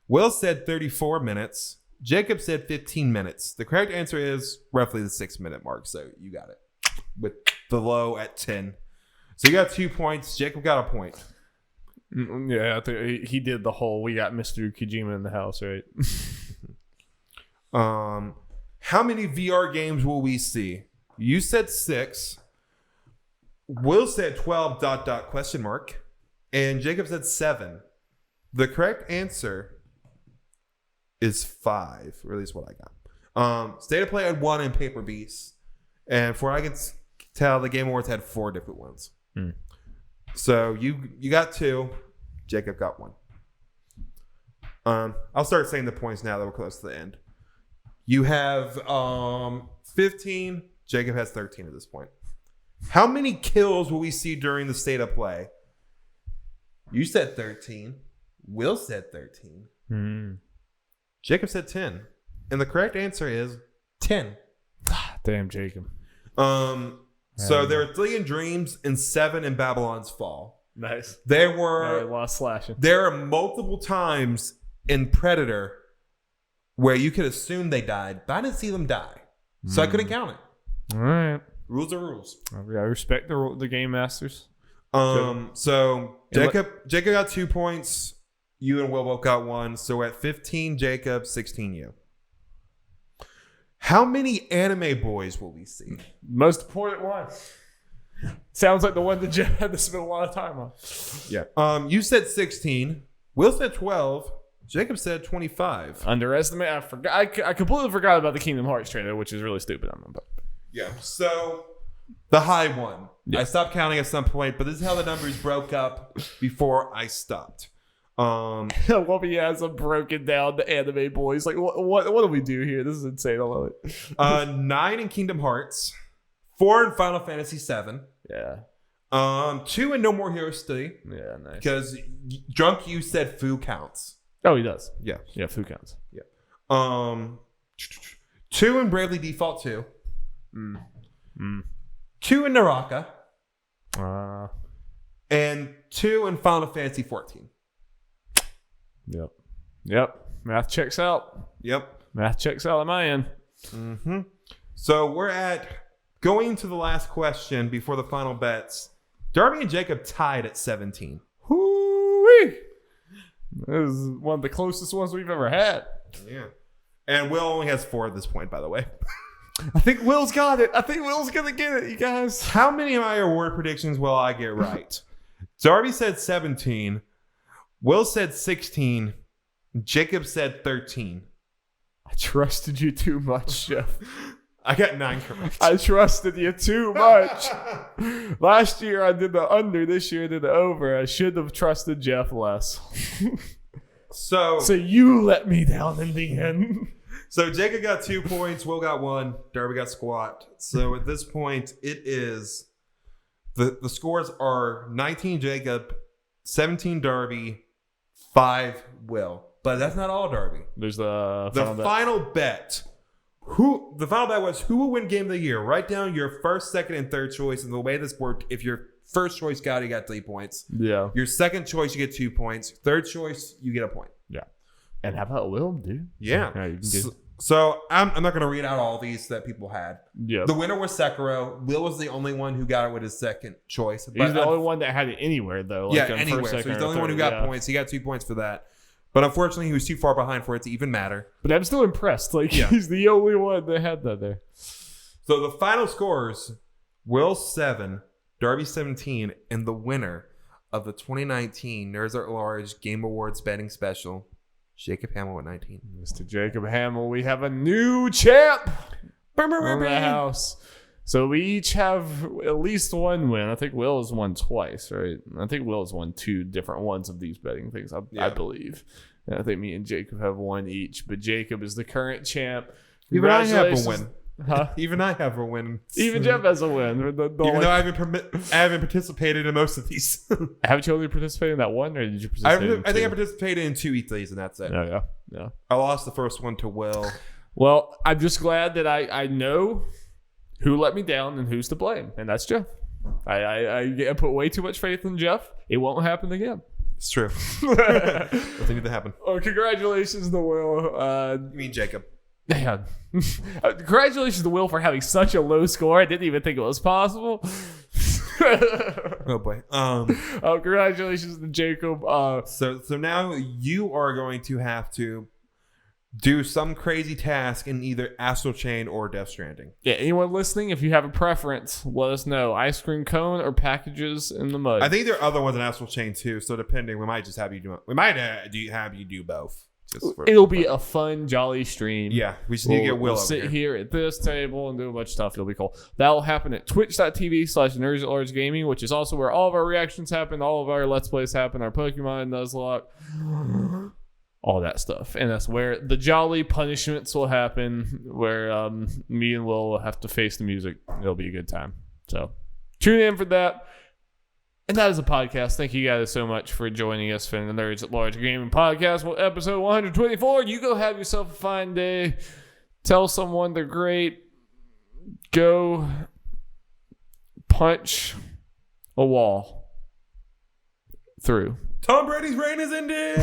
Will said 34 minutes. Jacob said 15 minutes. The correct answer is roughly the 6 minute mark. So you got it with the low at 10. So you got 2 points. Jacob got a point. Yeah, I think he did the whole we got Mr. Kojima in the house, right? How many VR games will we see? You said 6. Will said 12 ... And Jacob said 7. The correct answer is 5, or at least what I got. State of Play had 1 and Paper Beast. And for what I can tell, the Game Awards had 4 different ones. So you got 2. Jacob got 1. I'll start saying the points now that we're close to the end. You have 15. Jacob has 13 at this point. How many kills will we see during the State of Play? You said 13. Will said 13. Jacob said 10. And the correct answer is 10. Damn, Jacob. So there are 3 in Dreams and 7 in Babylon's Fall. Nice. There were a lot of slashing. There are multiple times in Predator where you could assume they died, but I didn't see them die. So I couldn't count it. All right. Rules are rules. I respect the game masters. So Jacob got 2 points. You and Will both got 1. So at 15, Jacob, 16, you. How many anime boys will we see? Most important one. Sounds like the one that Jeff had to spend a lot of time on. Yeah. You said 16. Will said 12. Jacob said 25. Underestimate. I forgot. I completely forgot about the Kingdom Hearts trailer, which is really stupid on them. But yeah. So the high one. Yeah. I stopped counting at some point, but this is how the numbers broke up before I stopped. Wobby has them broken down the anime boys. Like, what do we do here? This is insane. I love it. 9 in Kingdom Hearts, 4 in Final Fantasy VII. Yeah. 2 and No More Heroes 3. Yeah, nice. Because Drunk You said Fu counts. Oh, he does. Yeah. Yeah, Fu counts. Yeah. 2 in Bravely Default 2. 2 in Naraka. And 2 in Final Fantasy 14. Yep. Math checks out. Yep. Math checks out on my end. Mm-hmm. So we're going to the last question before the final bets. Darby and Jacob tied at 17. Hoo-wee! This is one of the closest ones we've ever had. Yeah. And Will only has 4 at this point, by the way. I think Will's got it. I think Will's going to get it, you guys. How many of my award predictions will I get right? Darby said 17. Will said 16. Jacob said 13. I trusted you too much, Jeff. I got 9 correct. I trusted you too much. Last year I did the under. This year I did the over. I should have trusted Jeff less. So you let me down in the end. So Jacob got 2 points. Will got 1. Darby got squat. So at this point, it is the scores are 19 Jacob, 17 Darby, 5 Will. But that's not all, Darby. There's the final bet. The final bet was who will win game of the year. Write down your first, second, and third choice. And the way this worked, if your first choice got it, you got 3 points. Yeah. Your second choice, you get 2 points. Third choice, you get a point. Yeah. And how about Will, dude? Yeah. Yeah, you can So I'm not going to read out all these that people had. Yeah. The winner was Sekiro. Will was the only one who got it with his second choice. He's the only one that had it anywhere, though. Like anywhere. So he's the only one who got points. He got 2 points for that. But unfortunately, he was too far behind for it to even matter. But I'm still impressed. He's the only one that had that there. So the final scores, Will 7, Darby 17, and the winner of the 2019 Nerds at Large Game Awards betting special, Jacob Hamill at 19. Mr. Jacob Hamill, we have a new champ on the house. So we each have at least one win. I think Will has won twice, right? I think Will has won 2 different ones of these betting things, I believe. And I think me and Jacob have 1 each. But Jacob is the current champ. Even I have a win. Huh? Even I have a win. Even Jeff has a win. Even though I haven't participated in most of these. Haven't you only participated in that one, or did you participate in 2? I think I participated in 2 E3s, and that's it. Yeah. I lost the first one to Will. Well, I'm just glad that I know who let me down and who's to blame, and that's Jeff. I put way too much faith in Jeff. It won't happen again. It's true. Nothing need to happen. Oh, congratulations to Will. You mean Jacob? Yeah. Congratulations to Will for having such a low score. I didn't even think it was possible. Oh boy. Congratulations to Jacob. So now you are going to have to do some crazy task in either Astral Chain or Death Stranding. Yeah, anyone listening, if you have a preference, let us know. Ice cream cone or packages in the mud. I think there are other ones in Astral Chain too. So depending, we might just have you do. We might have you do both. It'll be a fun, jolly stream. Yeah, we just need to get Will over sit here at this table and do a bunch of stuff. It'll be cool. That'll happen at twitch.tv/Nerds Gaming, which is also where all of our reactions happen, all of our Let's Plays happen, our Pokemon, Nuzlocke, all that stuff. And that's where the jolly punishments will happen, where me and Will will have to face the music. It'll be a good time. So tune in for that. And that is a podcast. Thank you guys so much for joining us for the Nerds at Large Gaming Podcast. Well, episode 124. You go have yourself a fine day. Tell someone they're great. Go punch a wall through. Tom Brady's reign is ended.